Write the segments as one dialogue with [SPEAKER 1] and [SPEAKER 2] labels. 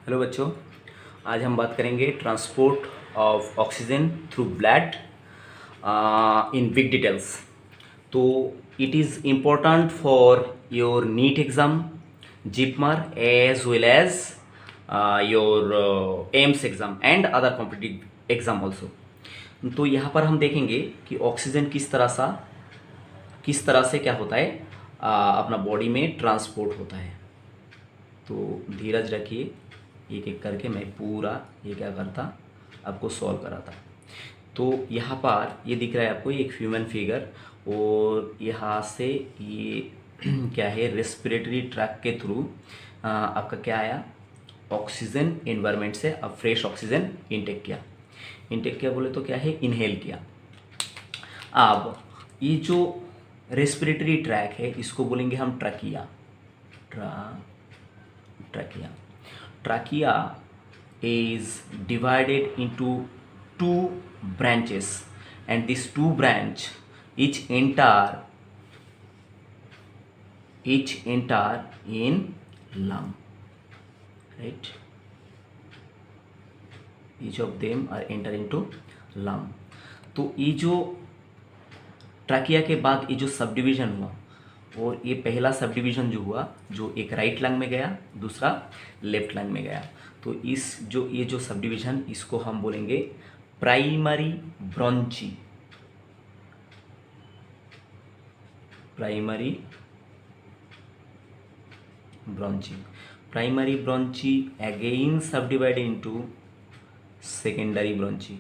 [SPEAKER 1] Hello बच्चों, आज हम बात करेंगे transport of oxygen through blood in big details. तो it is important for your NEET exam, JIPMER as well as your AIIMS exam and other competitive exam also. तो यहाँ पर हम देखेंगे कि ऑक्सीजन किस तरह से क्या होता है, अपना बॉडी में ट्रांसपोर्ट होता है। तो धीरज रखिए, एक एक करके मैं पूरा ये क्या करता आपको सॉल्व कराता। तो यहाँ पर ये दिख रहा है आपको एक ह्यूमन फिगर, और यहाँ से ये क्या है, रेस्पिरेटरी ट्रैक के थ्रू आपका क्या आया, ऑक्सीजन एनवायरनमेंट से अब फ्रेश ऑक्सीजन इनटेक किया बोले तो क्या है, इनहेल किया। अब ये जो रेस्पिरेटरी ट्रैक है इसको बोलेंगे हम trachea. Trachea is divided into two branches, and these two branch each enter in lung, right? Each of them are enter into lung. तो ये जो ट्रैकिया के बाद ये जो सब डिवीज़न हुआ, और ये पहला सब डिवीज़न जो हुआ, जो एक राइट लंग में गया, दूसरा लेफ्ट लंग में गया। तो ये जो सब डिवीज़न, इसको हम बोलेंगे primary bronchi. Primary bronchi again subdivided into secondary bronchi.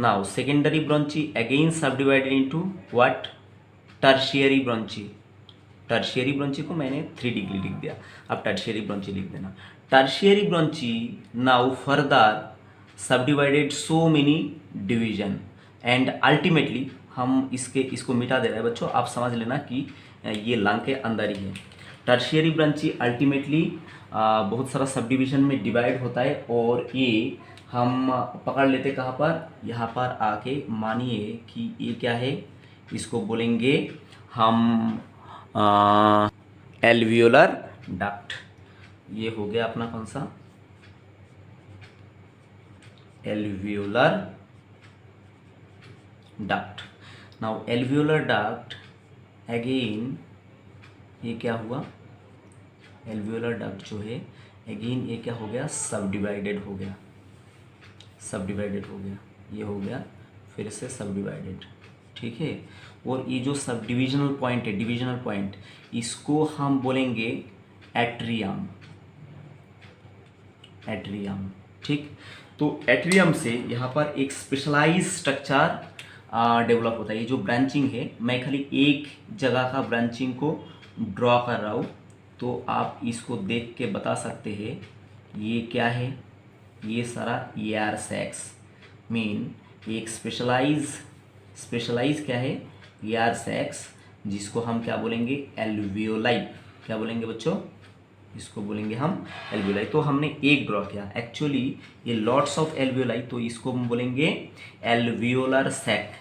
[SPEAKER 1] Now secondary bronchi again subdivided into what? Tertiary bronchi। Tertiary bronchi को मैंने 3 डिग्री लिख दिया, अब टर्शियरी ब्रोंची लिख देना। Tertiary bronchi now further subdivided so many division, and ultimately हम इसको मिटा दे रहे हैं बच्चों, आप समझ लेना कि ये लंग के अंदर ही है। टर्शियरी ब्रोंची अल्टीमेटली बहुत सारा सब डिवीजन में डिवाइड होता है, और ये हम पकड़ लेते कहाँ पर, यहाँ पर आके मानिए कि ये क्या है, इसको बोलेंगे हम एल्वियोलर डक्ट। ये हो गया अपना कौन सा, alveolar duct. Now alveolar duct again ये क्या हुआ, एल्वियोलर डक्ट जो है अगेन ये क्या हो गया, सब डिवाइडेड हो गया, ये हो गया फिर से सब डिवाइडेड, ठीक है। और ये जो सब डिविजनल पॉइंट है, डिविजनल पॉइंट, इसको हम बोलेंगे एट्रियम, ठीक। तो एट्रियम से यहाँ पर एक स्पेशलाइज स्ट्रक्चर डेवलप होता है। ये जो ब्रांचिंग है, मैं खाली एक जगह का ब्रांचिंग को ड्रॉ कर रहा हूँ, तो आप इसको देख के बता सकते हैं ये क्या है। ये सारा एयर सैक्स मीन एक स्पेशलाइज क्या है, एयर सैक्स, जिसको हम क्या बोलेंगे, एल्वियोलाई। क्या बोलेंगे बच्चों, इसको बोलेंगे हम एल्वियोलाई। तो हमने एक ड्रॉ किया, एक्चुअली ये लॉट्स ऑफ एल्वियोलाई, तो इसको हम बोलेंगे एल्वियोलर सैक,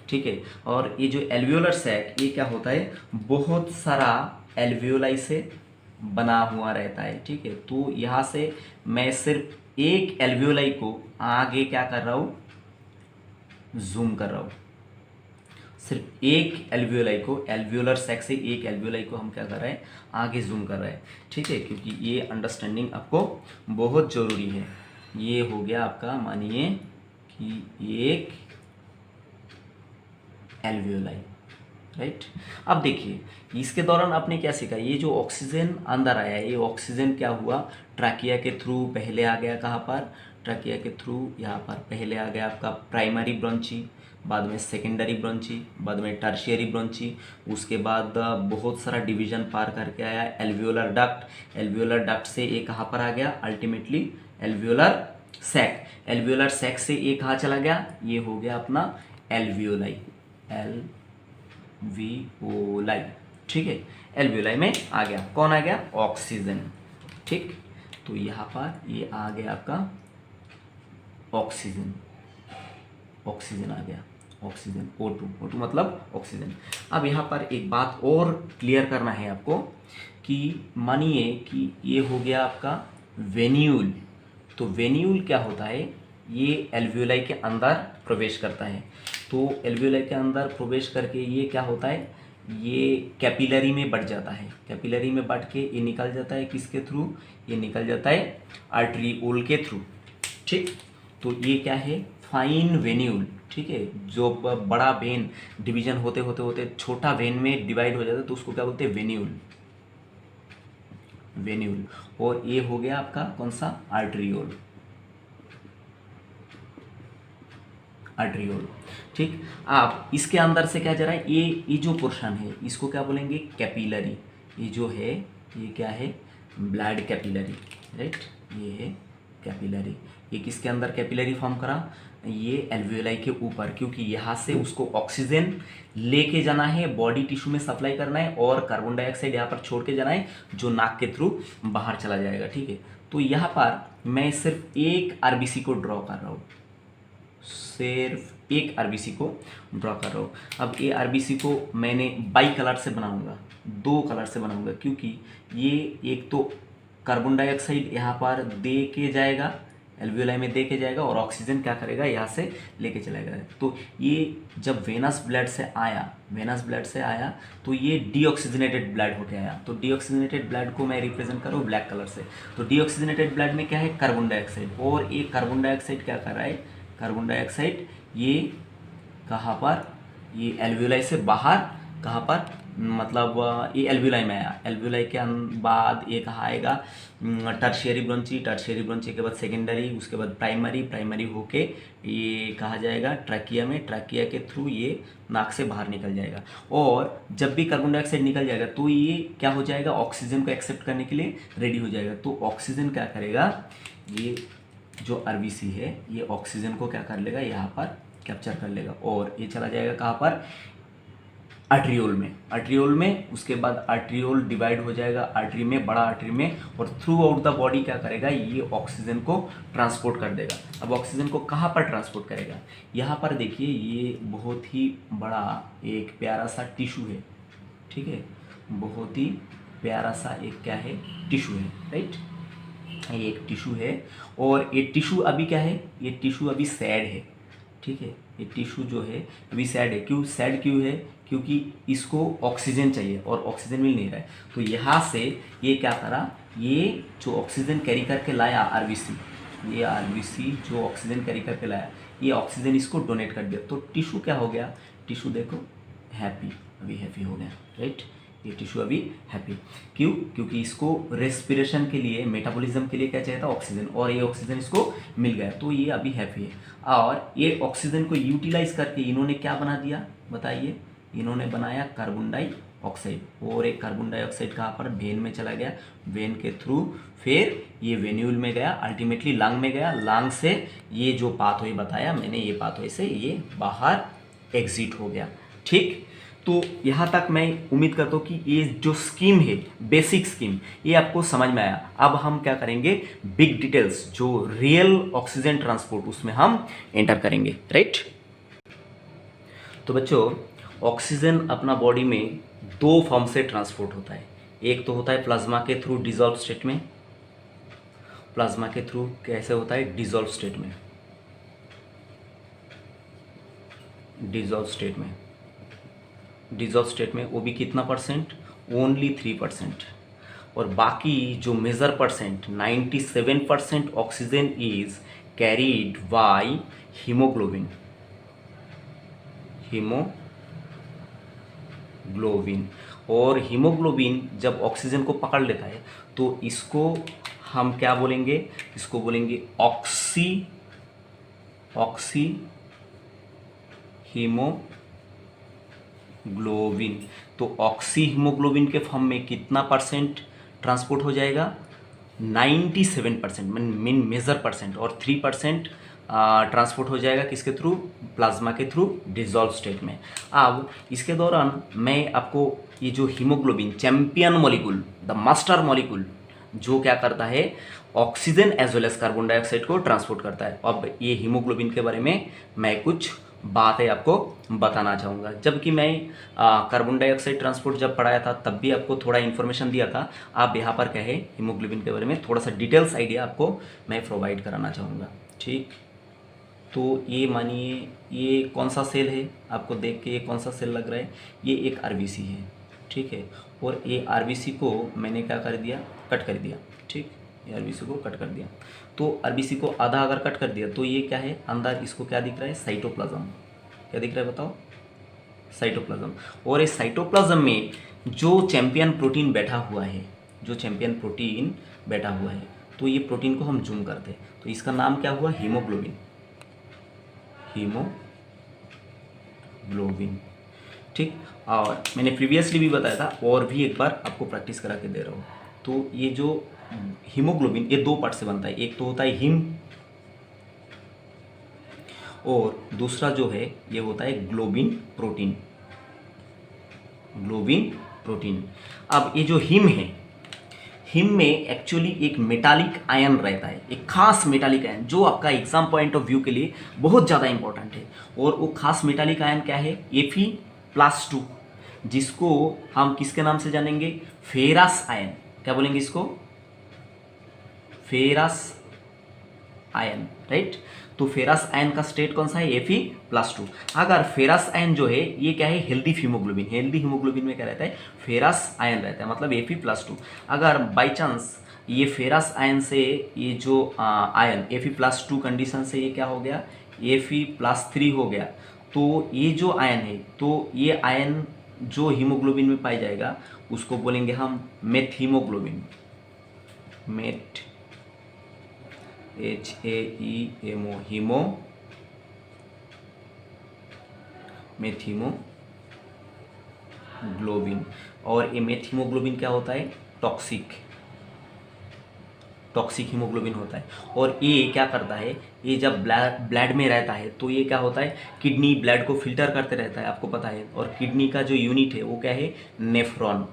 [SPEAKER 1] ठीक है। और ये जो एल्वियोलर सैक, ये क्या होता है, बहुत सारा एल्वियोलाई से बना हुआ रहता है, ठीक है। तो यहाँ से मैं सिर्फ एक एल्वियोलाई को आगे क्या कर रहा हूँ, जूम कर रहा हूँ। सिर्फ एक एल्वियोलाई को, एल्वियोलर सैक से एक एल्वियोलाई को हम क्या कर रहे हैं, आगे जूम कर रहे हैं, ठीक है, क्योंकि ये अंडरस्टैंडिंग आपको बहुत ज़रूरी है। ये हो गया आपका, मानिए कि एक एल्वियोलाई, राइट। अब देखिए इसके दौरान आपने क्या सीखा, ये जो ऑक्सीजन अंदर आया, ये ऑक्सीजन क्या हुआ, ट्रैकिया के थ्रू पहले आ गया, कहाँ पर, ट्रैकिया के थ्रू यहाँ पर पहले आ गया आपका प्राइमरी ब्रोंची, बाद में सेकेंडरी ब्रोंची, बाद में टर्शियरी ब्रोंची, उसके बाद बहुत सारा डिवीजन पार करके आया एल्वियोलर डक्ट से ये कहाँ पर आ गया, अल्टीमेटली एल्वियोलर सैक से ये कहाँ चला गया, ये हो गया अपना एल्वियोलाई, ठीक है। एल्वियोलाई में आ गया, कौन आ गया, ऑक्सीजन, ठीक। तो यहाँ पर ये आ गया आपका ऑक्सीजन, ऑक्सीजन आ गया, ऑक्सीजन O2 मतलब ऑक्सीजन। अब यहाँ पर एक बात और क्लियर करना है आपको कि मानिए कि ये हो गया आपका वेन्यूल। तो वेन्यूल क्या होता है, ये एल्वियोलाई के अंदर प्रवेश करता है। तो एल्वियोलाई के अंदर प्रवेश करके ये क्या होता है, ये कैपिलरी में बढ़ जाता है। कैपिलरी में बढ़ के ये निकल जाता है किसके थ्रू, ये निकल जाता है आर्टरियोल के थ्रू। ठीक, तो ये क्या है, फाइन वेन्यूल। ठीक है, जो बड़ा वेन डिवीजन होते होते होते छोटा वेन में डिवाइड हो जाता है तो उसको क्या बोलते हैं, वेन्यूल, वेन्यूल। और ये हो गया आपका कौन सा, आर्टरियोल, आर्टरियोल। ठीक, आप इसके अंदर से क्या जा रहा है, ये जो पोर्शन है इसको क्या बोलेंगे, कैपिलरी। ये जो है ये क्या है, ब्लड कैपिलरी, राइट, ये है कैपिलरी। ये किसके अंदर कैपिलरी फॉर्म करा, ये एल्वियोलाई के ऊपर, क्योंकि यहाँ से उसको ऑक्सीजन लेके जाना है, बॉडी टिश्यू में सप्लाई करना है, और कार्बन डाइऑक्साइड यहाँ पर छोड़ के जाना है जो नाक के थ्रू बाहर चला जाएगा। ठीक है, तो यहाँ पर मैं सिर्फ एक आरबीसी को ड्रॉ कर रहा हूँ, सिर्फ एक आरबीसी को ड्रॉ कर रहा हूँ। अब ये आरबीसी को मैंने बाई कलर से बनाऊंगा, दो कलर से बनाऊंगा, क्योंकि ये एक तो कार्बन डाइऑक्साइड यहाँ पर दे के जाएगा, एल्वियोलाई में दे के जाएगा, और ऑक्सीजन क्या करेगा, यहाँ से लेके चलेगा। तो ये जब वेनस ब्लड से आया, वेनस ब्लड से आया तो ये डीऑक्सीजनेटेड ब्लड होके आया। तो डीऑक्सीजनेटेड ब्लड को मैं रिप्रेजेंट करूँ ब्लैक कलर से। तो डीऑक्सीजनेटेड ब्लड में क्या है, कार्बन डाइऑक्साइड, और ये कार्बन डाइऑक्साइड क्या कर रहा है, कार्बन डाइऑक्साइड ये कहाँ पर, ये एल्वियोलाई से बाहर, कहाँ पर, मतलब ये एल्वियोलाई में आया। एल्वियोलाई के बाद ये कहाँ आएगा, टर्शियरी ब्रोंची, टर्शियरी ब्रोंची के बाद सेकेंडरी, उसके बाद प्राइमरी, प्राइमरी होके ये कहा जाएगा ट्रैकिया में, ट्रैकिया के थ्रू ये नाक से बाहर निकल जाएगा। और जब भी कार्बन डाइऑक्साइड निकल जाएगा तो ये क्या हो जाएगा, ऑक्सीजन को एक्सेप्ट करने के लिए रेडी हो जाएगा। तो ऑक्सीजन क्या करेगा, ये जो आरबीसी है ये ऑक्सीजन को क्या कर लेगा, यहाँ पर कैप्चर कर लेगा, और ये चला जाएगा कहाँ पर, आर्टरियोल में, आर्टरियोल में। उसके बाद आर्टरियोल डिवाइड हो जाएगा आर्टरी में, बड़ा आर्टरी में, और थ्रू आउट द बॉडी क्या करेगा, ये ऑक्सीजन को ट्रांसपोर्ट कर देगा। अब ऑक्सीजन को कहाँ पर ट्रांसपोर्ट करेगा, यहाँ पर देखिए, ये बहुत ही बड़ा एक प्यारा सा टिश्यू है। ठीक है, बहुत ही प्यारा सा एक क्या है, टिश्यू है, राइट, ये एक टिश्यू है। और ये टिश्यू अभी क्या है, ये टिश्यू अभी सैड है। ठीक है, ये टिश्यू जो है अभी सैड है। क्यों सैड क्यों है, क्योंकि इसको ऑक्सीजन चाहिए और ऑक्सीजन मिल नहीं रहा है। तो यहाँ से ये क्या करा, ये जो ऑक्सीजन कैरी करके लाया आरबीसी, ये आरबीसी जो ऑक्सीजन कैरी करके लाया, ये ऑक्सीजन इसको डोनेट कर दिया। तो टिश्यू क्या हो गया, टिश्यू देखो हैप्पी, अभी हैप्पी हो गया, राइट, ये टिश्यू अभी हैप्पी। क्यों, क्योंकि इसको रेस्पिरेशन के लिए, मेटाबॉलिज्म के लिए क्या चाहिए था, ऑक्सीजन, और ये ऑक्सीजन इसको मिल गया, तो ये अभी हैप्पी है। और ये ऑक्सीजन को यूटिलाइज करके इन्होंने क्या बना दिया, बताइए, इन्होंने बनाया कार्बन डाइऑक्साइड, और एक कार्बन डाइऑक्साइड कहाँ पर, वेन में चला गया, वेन के थ्रू फिर ये वेन्यूल में गया, अल्टीमेटली लंग में गया, लंग से ये जो पाथवे बताया मैंने, ये पाथवे से ये बाहर एग्जिट हो गया। ठीक, तो यहाँ तक मैं उम्मीद करता हूँ कि ये जो स्कीम है, बेसिक स्कीम, ये आपको समझ में आया। अब हम क्या करेंगे, बिग डिटेल्स, जो रियल ऑक्सीजन ट्रांसपोर्ट, उसमें हम एंटर करेंगे, राइट। तो बच्चों, ऑक्सीजन अपना बॉडी में दो फॉर्म से ट्रांसपोर्ट होता है। एक तो होता है प्लाज्मा के थ्रू डिसॉल्व स्टेट में, प्लाज्मा के थ्रू कैसे होता है, डिसॉल्व स्टेट में, डिसॉल्व स्टेट में, डिसॉल्व स्टेट में वो भी कितना परसेंट, ओनली 3%। और बाकी जो major percent 97% oxygen is carried by haemoglobin, haemoglobin. और हीमोग्लोबिन जब ऑक्सीजन को पकड़ लेता है तो इसको हम क्या बोलेंगे, इसको बोलेंगे ऑक्सी हीमोग्लोबिन। तो ऑक्सी हीमोग्लोबिन के फॉर्म में कितना परसेंट ट्रांसपोर्ट हो जाएगा, 97%, मीन मेजर परसेंट, और 3% ट्रांसपोर्ट हो जाएगा किसके थ्रू, प्लाज्मा के थ्रू डिसॉल्व स्टेट में। अब इसके दौरान मैं आपको ये जो haemoglobin, champion molecule, the master molecule, जो क्या करता है, oxygen as well as carbon dioxide को ट्रांसपोर्ट करता है। अब ये हीमोग्लोबिन के बारे में मैं कुछ बातें आपको बताना चाहूँगा। जबकि मैं कार्बन डाइऑक्साइड ट्रांसपोर्ट जब पढ़ाया था तब भी आपको थोड़ा इन्फॉर्मेशन दिया था। आप यहाँ पर क्या है, हीमोग्लोबिन के बारे में थोड़ा सा डिटेल्स आइडिया आपको मैं प्रोवाइड कराना चाहूँगा। ठीक, तो ये मानिए ये कौन सा सेल है, आपको देख के ये कौन सा सेल लग रहा है, ये एक आरबीसी है। ठीक है, और ये आरबीसी को मैंने क्या कर दिया, कट कर दिया। ठीक, ये आरबीसी को कट कर दिया। तो आरबीसी को आधा अगर कट कर दिया तो ये क्या है, अंदर इसको क्या दिख रहा है, साइटोप्लाज्म। क्या दिख रहा है बताओ, साइटोप्लाज्म। और इस साइटोप्लाज्म में जो चैंपियन प्रोटीन बैठा हुआ है, जो चैंपियन प्रोटीन बैठा हुआ है, तो ये प्रोटीन को हम जूम करते हैं तो इसका नाम क्या हुआ, हीमोग्लोबिन। हीमोग्लोबिन। ठीक, और मैंने प्रीवियसली भी बताया था और भी एक बार आपको प्रैक्टिस करा के दे रहा हूँ। तो ये जो हीमोग्लोबिन ये दो पार्ट से बनता है, एक तो होता है हिम और दूसरा जो है ये होता है ग्लोबिन प्रोटीन। Globin protein. अब ये जो हिम है, हिम में एक्चुअली एक मेटालिक आयन रहता है, एक खास मेटालिक आयन जो आपका एग्जाम पॉइंट ऑफ व्यू के लिए बहुत ज़्यादा इंपॉर्टेंट है। और वो खास मेटालिक आयन क्या है, Fe+2, जिसको हम किसके नाम से जानेंगे, फेरस आयन। क्या बोलेंगे इसको, फेरस आयन, राइट। तो फेरस आयन का स्टेट कौन सा है, Fe+2। अगर फेरस आयन जो है ये क्या है, हेल्दी हीमोग्लोबिन। हेल्दी हीमोग्लोबिन में क्या रहता है, फेरस आयन रहता है, मतलब Fe+2। अगर बाई चांस ये फेरस आयन से ये जो आयन Fe+2 कंडीशन से ये क्या हो गया, Fe+3 हो गया, तो ये जो आयन है, तो ये आयन जो हीमोग्लोबिन में पाई जाएगा उसको बोलेंगे हम methaemoglobin. Meth HAEMO, haemo, methaemoglobin. और ये मेथहीमोग्लोबिन क्या होता है, टॉक्सिक हीमोग्लोबिन होता है। और ये क्या करता है, ये जब ब्लड में रहता है तो ये क्या होता है, किडनी ब्लड को फिल्टर करते रहता है, आपको पता है। और किडनी का जो यूनिट है वो क्या है, नेफ्रॉन।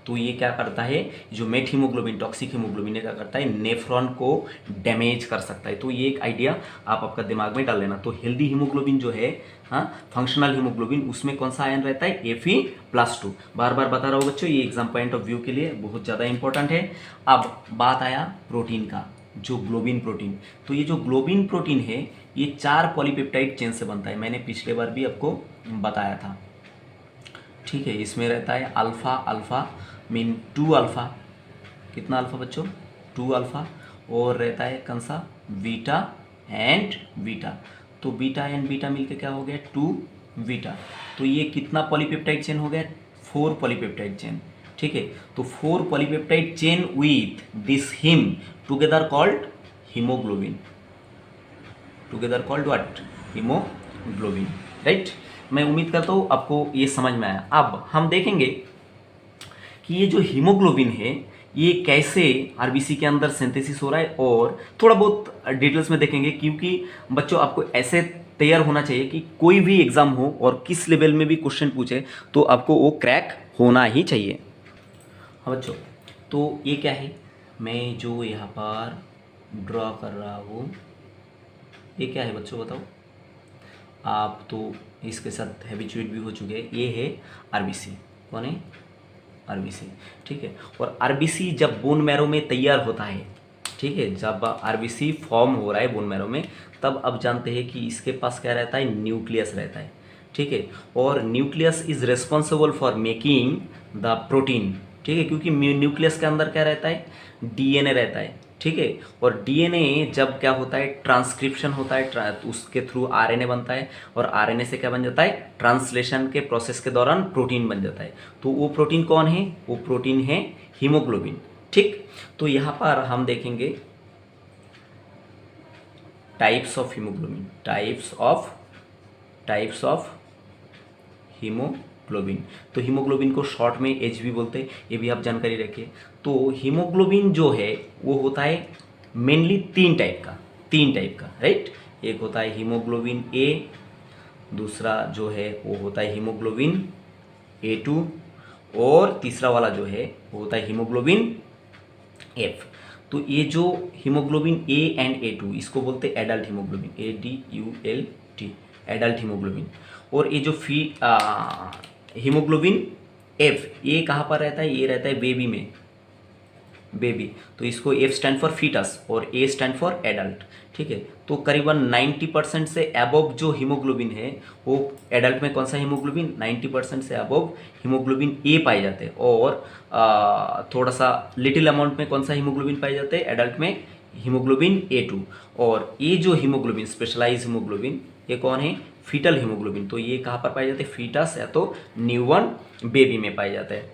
[SPEAKER 1] तो ये क्या करता है, जो मेथहीमोग्लोबिन टॉक्सिक हीमोग्लोबिन क्या करता है, नेफ्रॉन को डैमेज कर सकता है। तो ये एक आइडिया आप आपका दिमाग में डाल लेना। तो हेल्दी हीमोग्लोबिन जो है, हाँ, फंक्शनल हीमोग्लोबिन, उसमें कौन सा आयन रहता है, Fe+2। बार बार बता रहा हूँ बच्चों, ये एग्जाम पॉइंट ऑफ व्यू के लिए बहुत ज़्यादा इंपॉर्टेंट है। अब बात आया प्रोटीन का, जो ग्लोबिन प्रोटीन। तो ये जो ग्लोबिन प्रोटीन है ये 4 पॉलीपेप्टाइड चेन से बनता है, मैंने पिछले बार भी आपको बताया था। ठीक है, इसमें रहता है अल्फ़ा मीन 2 अल्फ़ा, कितना अल्फ़ा बच्चों, 2 अल्फ़ा। और रहता है कौन सा, बीटा एंड बीटा। तो बीटा एंड बीटा मिलके क्या हो गया, 2 बीटा। तो ये कितना पॉलीपेप्टाइड चेन हो गया, 4 पॉलीपेप्टाइड चेन। ठीक है, तो 4 polypeptide chain with this him together called haemoglobin. Together called what, haemoglobin, right. मैं उम्मीद करता हूँ आपको ये समझ में आया। अब हम देखेंगे कि ये जो हीमोग्लोबिन है ये कैसे आरबीसी के अंदर सिंथेसिस हो रहा है, और थोड़ा बहुत डिटेल्स में देखेंगे। क्योंकि बच्चों आपको ऐसे तैयार होना चाहिए कि कोई भी एग्जाम हो और किस लेवल में भी क्वेश्चन पूछे तो आपको वो क्रैक होना ही चाहिए। हाँ बच्चों, तो ये क्या है, मैं जो यहाँ पर ड्रॉ कर रहा हूँ ये क्या है बच्चों बताओ, आप तो इसके साथ हैबिचुएट भी हो चुके हैं। ये है आरबीसी। कौन है, आरबीसी। ठीक है, और आरबीसी जब बोन मैरो में तैयार होता है, ठीक है, जब आरबीसी फॉर्म हो रहा है बोन मैरो में, तब अब जानते हैं कि इसके पास क्या रहता है, न्यूक्लियस रहता है। ठीक है, और nucleus is responsible for making the protein. ठीक है, क्योंकि न्यूक्लियस के अंदर क्या रहता है, डीएनए रहता है। ठीक है, और डीएनए जब क्या होता है, ट्रांसक्रिप्शन होता है, उसके थ्रू आरएनए बनता है, और आरएनए से क्या बन जाता है, ट्रांसलेशन के प्रोसेस के दौरान प्रोटीन बन जाता है। तो वो प्रोटीन कौन है, वो प्रोटीन है हीमोग्लोबिन। ठीक, तो यहाँ पर हम देखेंगे types of haemoglobin, types of haemoglobin. तो हीमोग्लोबिन को शॉर्ट में एच भी बोलते हैं, ये भी आप जानकारी रखिए। तो हीमोग्लोबिन जो है वो होता है मेनली 3 टाइप का, राइट। एक होता है हीमोग्लोबिन ए, दूसरा जो है वो होता है हीमोग्लोबिन A2, और तीसरा वाला जो है वो होता है हीमोग्लोबिन एफ। तो ये जो हीमोग्लोबिन ए एंड A2 इसको बोलते हैं adult haemoglobin, ADULT, adult haemoglobin. और ये जो हीमोग्लोबिन एफ ये कहाँ पर रहता है, ये रहता है बेबी में, बेबी। तो इसको एफ स्टैंड फॉर फीटस और ए स्टैंड फॉर एडल्ट, ठीक है। तो करीबन 90% से अबव जो हीमोग्लोबिन है वो एडल्ट में कौन सा हीमोग्लोबिन, 90% से अबव हीमोग्लोबिन ए पाए जाते हैं। और थोड़ा सा लिटिल अमाउंट में कौन सा हीमोग्लोबिन पाए जाते हैं एडल्ट में, हीमोग्लोबिन A2। और ये जो हीमोग्लोबिन स्पेशलाइज हीमोग्लोबिन ये कौन है, फीटल हीमोग्लोबिन। तो ये कहाँ पर पाए जाते हैं, फीटस या तो न्यूबॉर्न बेबी में पाए जाते हैं।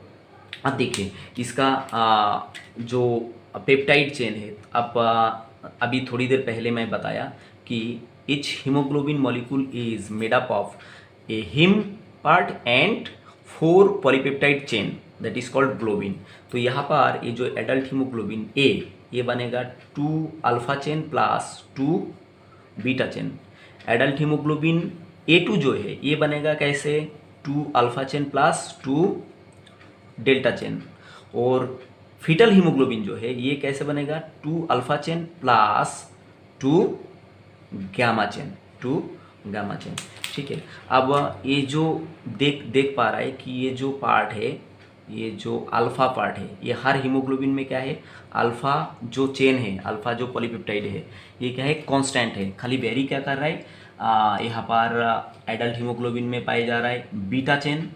[SPEAKER 1] अब देखिए इसका जो पेप्टाइड चेन है, अब अभी थोड़ी देर पहले मैं बताया कि each hemoglobin molecule is made up of a heme part and 4 polypeptide chain that is called globin। तो यहाँ पर ये जो एडल्ट हीमोग्लोबिन ए ये बनेगा 2 alpha chain plus 2 beta chain. Adult haemoglobin A2 जो है ये बनेगा कैसे, 2 alpha chain plus 2 delta chain. और फीटल हीमोग्लोबिन जो है ये कैसे बनेगा, 2 alpha chain plus 2 gamma chain, 2 gamma chain, ठीक है। अब ये जो देख पा रहा है कि ये जो पार्ट है, ये जो अल्फा पार्ट है, ये हर हीमोग्लोबिन में क्या है, अल्फा जो चेन है, अल्फा जो पॉलीपेप्टाइड है ये क्या है, कांस्टेंट है। खाली वेरी क्या कर रहा है, यहाँ पर एडल्ट हीमोग्लोबिन में पाया जा रहा है बीटा चेन,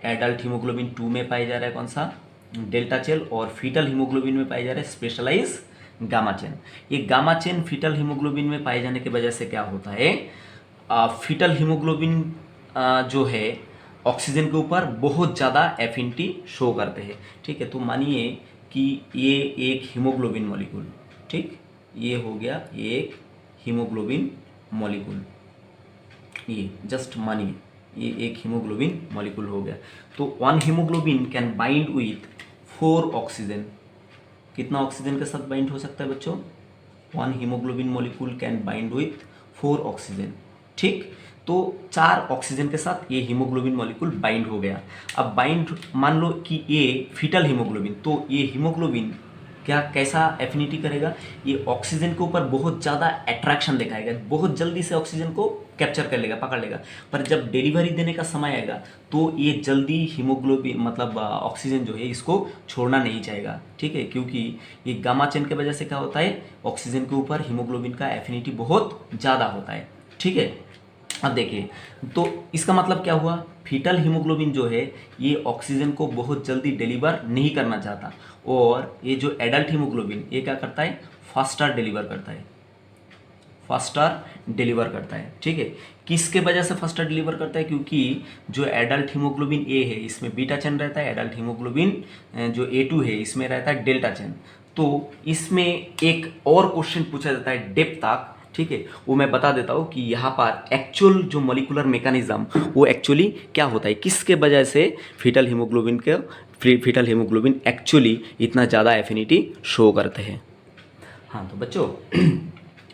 [SPEAKER 1] एडल्ट हीमोग्लोबिन 2 में पाया जा रहा है कौन सा, डेल्टा चेन। और फीटल हीमोग्लोबिन में पाया जा रहा है स्पेशलाइज गामा चेन। ये गामा चेन फीटल हीमोग्लोबिन में पाए जाने की वजह से क्या होता है, फीटल हीमोग्लोबिन जो है ऑक्सीजन के ऊपर बहुत ज़्यादा एफिनिटी शो करते हैं, ठीक है। तो मानिए कि ये एक हीमोग्लोबिन मॉलिक्यूल, ठीक, ये हो गया एक हीमोग्लोबिन मॉलिक्यूल, ये जस्ट मानिए ये एक हीमोग्लोबिन मॉलिक्यूल हो गया। तो 1 haemoglobin can bind with 4 oxygen. कितना ऑक्सीजन के साथ बाइंड हो सकता है बच्चों, 1 haemoglobin molecule can bind with 4 oxygen, ठीक। तो 4 ऑक्सीजन के साथ ये हीमोग्लोबिन मॉलिक्यूल बाइंड हो गया। अब बाइंड मान लो कि ये फीटल हीमोग्लोबिन, तो ये हीमोग्लोबिन क्या कैसा एफिनिटी करेगा, ये ऑक्सीजन के ऊपर बहुत ज़्यादा अट्रैक्शन दिखाएगा, बहुत जल्दी से ऑक्सीजन को कैप्चर कर लेगा, पकड़ लेगा। पर जब डिलीवरी देने का समय आएगा तो ये जल्दी हीमोग्लोबिन मतलब ऑक्सीजन जो है इसको छोड़ना नहीं चाहेगा, ठीक है। क्योंकि ये गामा चेन की वजह से क्या होता है, ऑक्सीजन के ऊपर हीमोग्लोबिन का एफिनिटी बहुत ज़्यादा होता है, ठीक है। अब देखिए तो इसका मतलब क्या हुआ, फीटल हीमोग्लोबिन जो है ये ऑक्सीजन को बहुत जल्दी डिलीवर नहीं करना चाहता, और ये जो एडल्ट हीमोग्लोबिन ये क्या करता है, फास्टर डिलीवर करता है, फास्टर डिलीवर करता है, ठीक है। किसके वजह से फास्टर डिलीवर करता है, क्योंकि जो एडल्ट हीमोग्लोबिन ए है इसमें बीटा चेन रहता है, एडल्ट हीमोग्लोबिन जो A2 है इसमें रहता है डेल्टा चेन। तो इसमें एक और क्वेश्चन पूछा जाता है डेप्थ तक, ठीक है, वो मैं बता देता हूँ कि यहाँ पर एक्चुअल जो मॉलिक्यूलर मैकेनिज्म वो एक्चुअली क्या होता है, किसके वजह से फीटल हीमोग्लोबिन एक्चुअली इतना ज़्यादा एफिनिटी शो करते हैं। हाँ तो बच्चों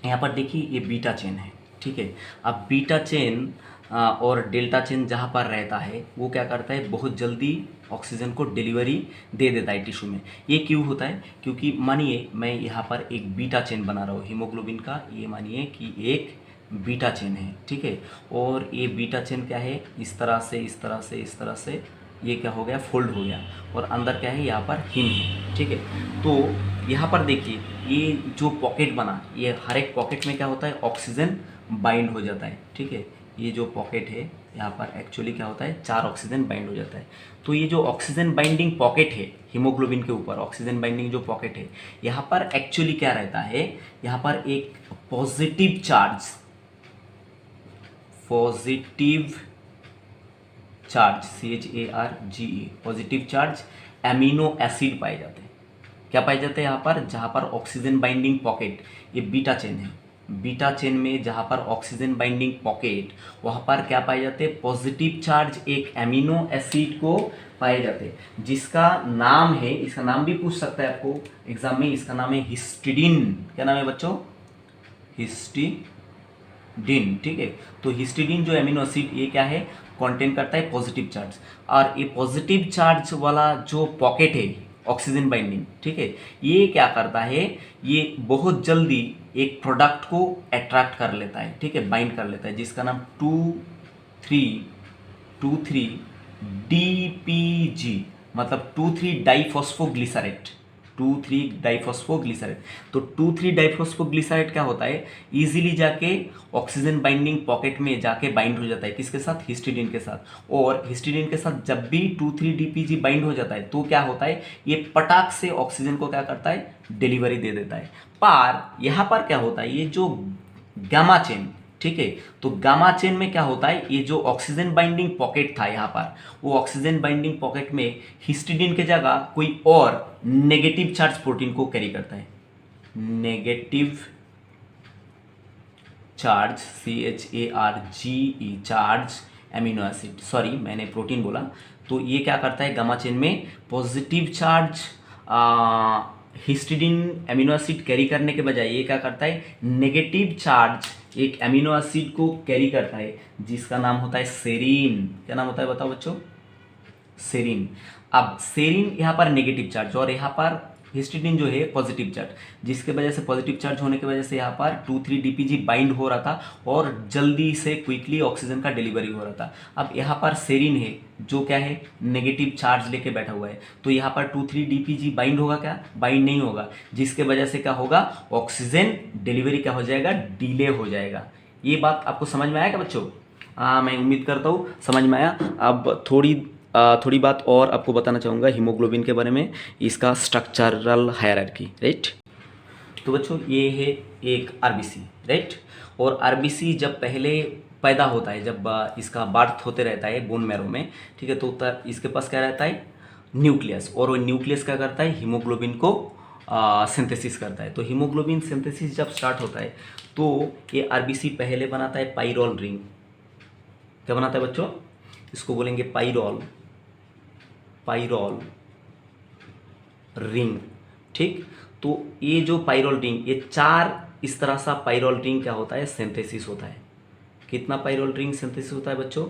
[SPEAKER 1] यहाँ पर देखिए ये बीटा चेन है, ठीक है। अब बीटा चेन और डेल्टा चेन जहाँ पर रहता है वो क्या करता है, बहुत जल्दी ऑक्सीजन को डिलीवरी दे देता है टिश्यू में। ये क्यों होता है, क्योंकि मानिए मैं यहाँ पर एक बीटा चेन बना रहा हूँ हीमोग्लोबिन का, ये मानिए कि एक बीटा चेन है, ठीक है। और ये बीटा चेन क्या है, इस तरह से इस तरह से इस तरह से ये क्या हो गया, फोल्ड हो गया, और अंदर क्या है, यहाँ पर हिम है, ठीक है। तो यहाँ पर देखिए ये जो पॉकेट बना, ये हर एक पॉकेट में क्या होता है, ऑक्सीजन बाइंड हो जाता है, ठीक है। ये जो पॉकेट है यहाँ पर एक्चुअली क्या होता है, 4 ऑक्सीजन बाइंड हो जाता है। तो ये जो ऑक्सीजन बाइंडिंग पॉकेट है हीमोग्लोबिन के ऊपर, ऑक्सीजन बाइंडिंग जो पॉकेट है, यहाँ पर एक्चुअली क्या रहता है, यहाँ पर एक positive charge CHARGE positive charge amino acid पाए जाते हैं। क्या पाए जाते हैं यहाँ पर, जहाँ पर ऑक्सीजन बाइंडिंग पॉकेट, ये बीटा चेन है, बीटा चेन में जहाँ पर ऑक्सीजन बाइंडिंग पॉकेट, वहाँ पर क्या पाए जाते हैं, पॉजिटिव चार्ज एक एमिनो एसिड को पाए जाते हैं, जिसका नाम है, इसका नाम भी पूछ सकता है आपको एग्जाम में, इसका नाम है हिस्टिडीन। क्या नाम है बच्चों, हिस्टिडीन, ठीक है। तो हिस्टिडीन जो एमिनो एसिड ये क्या है, कंटेन करता है पॉजिटिव चार्ज, और ये पॉजिटिव चार्ज वाला जो पॉकेट है ऑक्सीजन बाइंडिंग, ठीक है, ये क्या करता है, ये बहुत जल्दी एक प्रोडक्ट को अट्रैक्ट कर लेता है, ठीक है, बाइंड कर लेता है, जिसका नाम 2,3 DPG, मतलब 2,3 डाइफॉस्फोग्लिसरेट, 2,3 डाइफॉस्फोग्लिसरेट। तो 2,3 डाइफॉस्फोग्लिसरेट क्या होता है, इजीली जाके ऑक्सीजन बाइंडिंग पॉकेट में जाके बाइंड हो जाता है, किसके साथ, हिस्टिडीन के साथ। और हिस्टिडीन के साथ जब भी 2,3 DPG बाइंड हो जाता है तो क्या होता है, ये पटाख से ऑक्सीजन को क्या करता है, डिलीवरी दे देता है। पर यहाँ पर क्या होता है, ये जो गामा चेन, ठीक है, तो गामा चेन में क्या होता है, ये जो ऑक्सीजन बाइंडिंग पॉकेट था यहाँ पर, वो ऑक्सीजन बाइंडिंग पॉकेट में हिस्टिडीन के जगह कोई और नेगेटिव चार्ज प्रोटीन को कैरी करता है, negative charge, CHARGE, charge amino acid, sorry मैंने प्रोटीन बोला। तो ये क्या करता है, गामा चेन में positive charge histidine amino acid carry करने के बजाय ये क्या करता है, नेगेटिव चार्ज एक एमिनो एसिड को कैरी करता है, जिसका नाम होता है सेरीन। क्या नाम होता है बताओ बच्चों, सेरीन। अब सेरीन यहाँ पर नेगेटिव चार्ज और यहाँ पर हिस्टिडीन जो है पॉजिटिव चार्ज, जिसके वजह से पॉजिटिव चार्ज होने की वजह से यहाँ पर 2,3 DPG बाइंड हो रहा था और जल्दी से क्विकली ऑक्सीजन का डिलीवरी हो रहा था। अब यहाँ पर सेरीन है जो क्या है, नेगेटिव चार्ज लेके बैठा हुआ है, तो यहाँ पर 2,3 DPG बाइंड होगा क्या, बाइंड नहीं होगा, जिसके वजह से क्या होगा, ऑक्सीजन डिलीवरी क्या हो जाएगा, डिले हो जाएगा। ये बात आपको समझ में आया क्या बच्चों? मैं उम्मीद करता हूँ समझ में आया। अब थोड़ी बात और आपको बताना चाहूँगा हीमोग्लोबिन के बारे में, इसका स्ट्रक्चरल हायरार्की, राइट। तो बच्चों ये है एक आरबीसी, राइट, और आरबीसी जब पहले पैदा होता है, जब इसका बर्थ होते रहता है बोन मैरो में, ठीक है, तो इसके पास क्या रहता है, न्यूक्लियस, और वो न्यूक्लियस क्या करता है, हीमोग्लोबिन को सिंथेसिस करता है। तो हीमोग्लोबिन सिंथेसिस जब स्टार्ट होता है तो ये आरबीसी पहले बनाता है पाइरोल रिंग। क्या बनाता है बच्चों, इसको बोलेंगे पाइरोल रिंग, ठीक। तो ये जो पाइरोल रिंग, ये 4 इस तरह सा पाइरोल रिंग क्या होता है, सिंथेसिस होता है। कितना पाइरोल रिंग सिंथेसिस होता है बच्चों,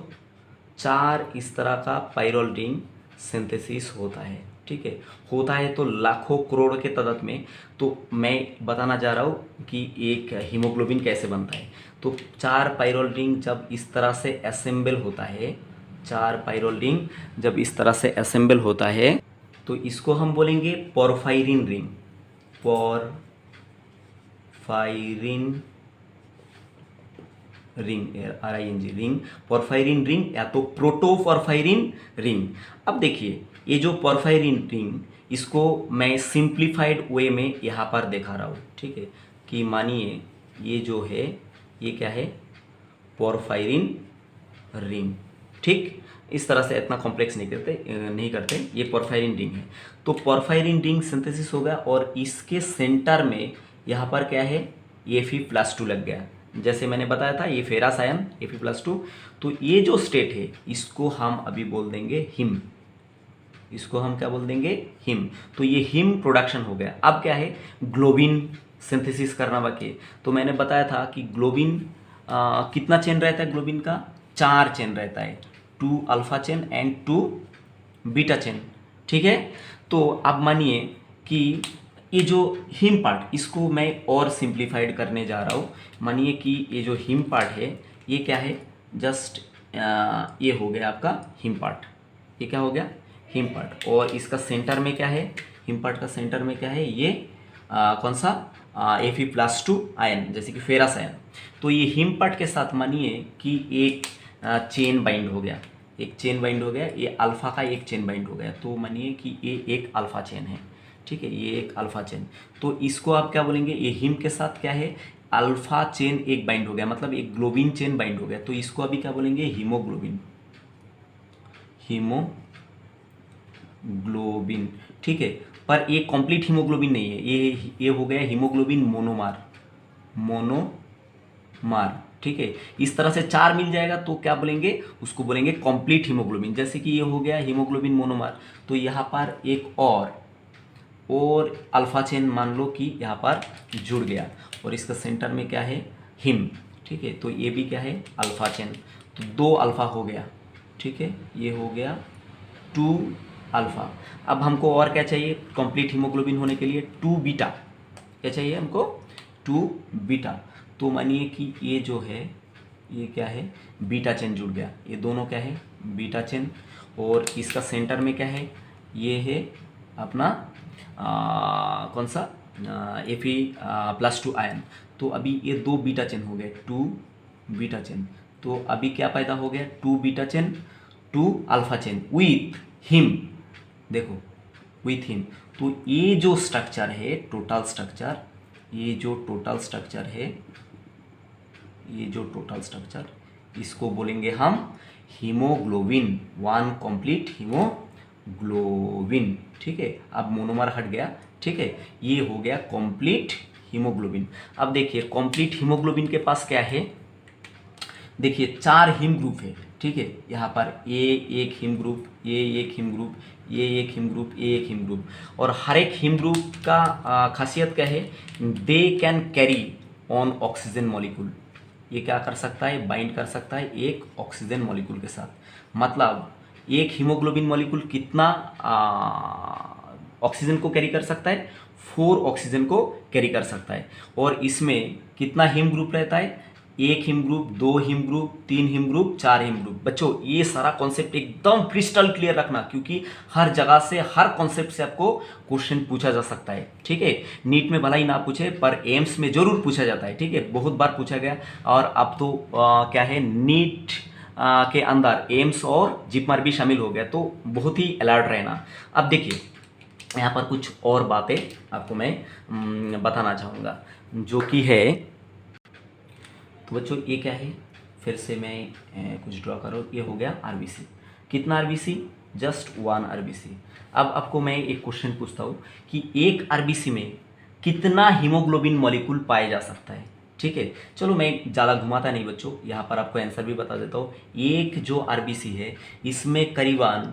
[SPEAKER 1] 4 इस तरह का पाइरोल रिंग सिंथेसिस होता है, ठीक है। होता है तो लाखों करोड़ के तादाद में। तो मैं बताना जा रहा हूँ कि एक हीमोग्लोबिन कैसे बनता है। तो 4 पाइरोल रिंग जब इस तरह से असेंबल होता है, 4 पाइरोल रिंग जब इस तरह से असेंबल होता है तो इसको हम बोलेंगे porphyrin ring, porphyrin ring, RING ring, porphyrin ring या तो प्रोटोपोरफायरिन रिंग। अब देखिए ये जो पोरफायरिन रिंग, इसको मैं सिंप्लीफाइड वे में यहाँ पर दिखा रहा हूँ, ठीक है, कि मानिए ये जो है ये क्या है, पोरफायरिन रिंग, ठीक। इस तरह से इतना कॉम्प्लेक्स नहीं करते, ये पोरफायरिन रिंग है। तो पोरफायरिन रिंग सिंथेसिस हो गया और इसके सेंटर में यहाँ पर क्या है, Fe+2 लग गया। जैसे मैंने बताया था ये फेरस आयन Fe+2। तो ये जो स्टेट है इसको हम अभी बोल देंगे हिम, इसको हम क्या बोल देंगे, हिम। तो ये हिम प्रोडक्शन हो गया। अब क्या है, ग्लोबिन सिंथेसिस करना बाकी है। तो मैंने बताया था कि ग्लोबिन कितना चेन रहता है, ग्लोबिन का 4 चेन रहता है, 2 alpha chain and 2 beta chain, ठीक है। तो अब मानिए कि ये जो हिम पार्ट, इसको मैं और सिंप्लीफाइड करने जा रहा हूँ। मानिए कि ये जो हिम पार्ट है ये क्या है, जस्ट ये हो गया आपका हिम पार्ट, ये क्या हो गया, हिम पार्ट। और इसका सेंटर में क्या है, हिम पार्ट का सेंटर में क्या है, ये कौन सा, Fe+2 आयन, जैसे कि फेरस आयन। तो ये हिम पार्ट के साथ मानिए कि एक चेन बाइंड हो गया, एक चेन बाइंड हो गया, ये अल्फा का एक चेन बाइंड हो गया। तो मानिए कि ये एक अल्फा चेन है, ठीक है, ये एक अल्फा चेन। तो इसको आप क्या बोलेंगे, ये हिम के साथ क्या है, अल्फा चेन एक बाइंड हो गया, मतलब एक ग्लोबिन चेन बाइंड हो गया। तो इसको अभी क्या बोलेंगे, हीमोग्लोबिन, हीमोग्लोबिन, ठीक है। पर ये कंप्लीट हीमोग्लोबिन नहीं है, ये हो गया हीमोग्लोबिन मोनोमर, ठीक है। इस तरह से 4 मिल जाएगा तो क्या बोलेंगे, उसको बोलेंगे कंप्लीट हीमोग्लोबिन। जैसे कि ये हो गया हीमोग्लोबिन मोनोमर, तो यहाँ पर एक और अल्फा चेन मान लो कि यहाँ पर जुड़ गया और इसका सेंटर में क्या है, हिम, ठीक है। तो ये भी क्या है, अल्फा चेन, तो 2 अल्फा हो गया, ठीक है, ये हो गया 2 अल्फा। अब हमको और क्या चाहिए कंप्लीट हीमोग्लोबिन होने के लिए, 2 बीटा, क्या चाहिए हमको, 2 बीटा। तो मानिए कि ये जो है ये क्या है, बीटा चेन जुड़ गया, ये दोनों क्या है, बीटा चेन, और इसका सेंटर में क्या है, ये है अपना कौन सा, Fe+2 आयन। तो अभी ये 2 बीटा चेन हो गए, 2 बीटा चेन। तो अभी क्या पैदा हो गया, 2 beta chain, 2 alpha chain with him, देखो विथ हिम। तो ये जो स्ट्रक्चर है, टोटल स्ट्रक्चर, ये जो टोटल स्ट्रक्चर है, ये जो टोटल स्ट्रक्चर, इसको बोलेंगे हम हीमोग्लोबिन, 1 कंप्लीट हीमोग्लोबिन, ठीक है। अब मोनोमर हट गया, ठीक है, ये हो गया कंप्लीट हीमोग्लोबिन। अब देखिए कंप्लीट हीमोग्लोबिन के पास क्या है, देखिए 4 हिम ग्रुप है, ठीक है, यहाँ पर ए एक हिम ग्रुप, ये एक हिम ग्रुप, ये एक हिम ग्रुप, ये एक हिम ग्रुप, और हर एक हिम ग्रुप का खासियत क्या है, they can carry on oxygen molecule, ये क्या कर सकता है, बाइंड कर सकता है एक ऑक्सीजन मॉलिक्यूल के साथ। मतलब एक हीमोग्लोबिन मॉलिक्यूल कितना ऑक्सीजन को कैरी कर सकता है, 4 ऑक्सीजन को कैरी कर सकता है। और इसमें कितना हिम ग्रुप रहता है, 1 him group, 2 him group, 3 him group, 4 him group. बच्चों ये सारा कॉन्सेप्ट एकदम क्रिस्टल क्लियर रखना, क्योंकि हर जगह से हर कॉन्सेप्ट से आपको क्वेश्चन पूछा जा सकता है, ठीक है। नीट में भला ही ना पूछे, पर एम्स में जरूर पूछा जाता है, ठीक है, बहुत बार पूछा गया। और अब तो क्या है, नीट के अंदर एम्स और जिपमर भी शामिल हो गया, तो बहुत ही अलर्ट रहना। अब देखिए यहाँ पर कुछ और बातें आपको मैं बताना चाहूँगा, जो कि है, तो बच्चों ये क्या है, फिर से मैं कुछ ड्रॉ करो, ये हो गया आरबीसी। कितना आरबीसी, जस्ट 1 आरबीसी। अब आपको मैं एक क्वेश्चन पूछता हूँ कि एक आरबीसी में कितना हीमोग्लोबिन मॉलिक्यूल पाया जा सकता है, ठीक है। चलो मैं ज़्यादा घुमाता नहीं बच्चों, यहाँ पर आपको आंसर भी बता देता हूँ। एक जो आरबीसी है इसमें करीबन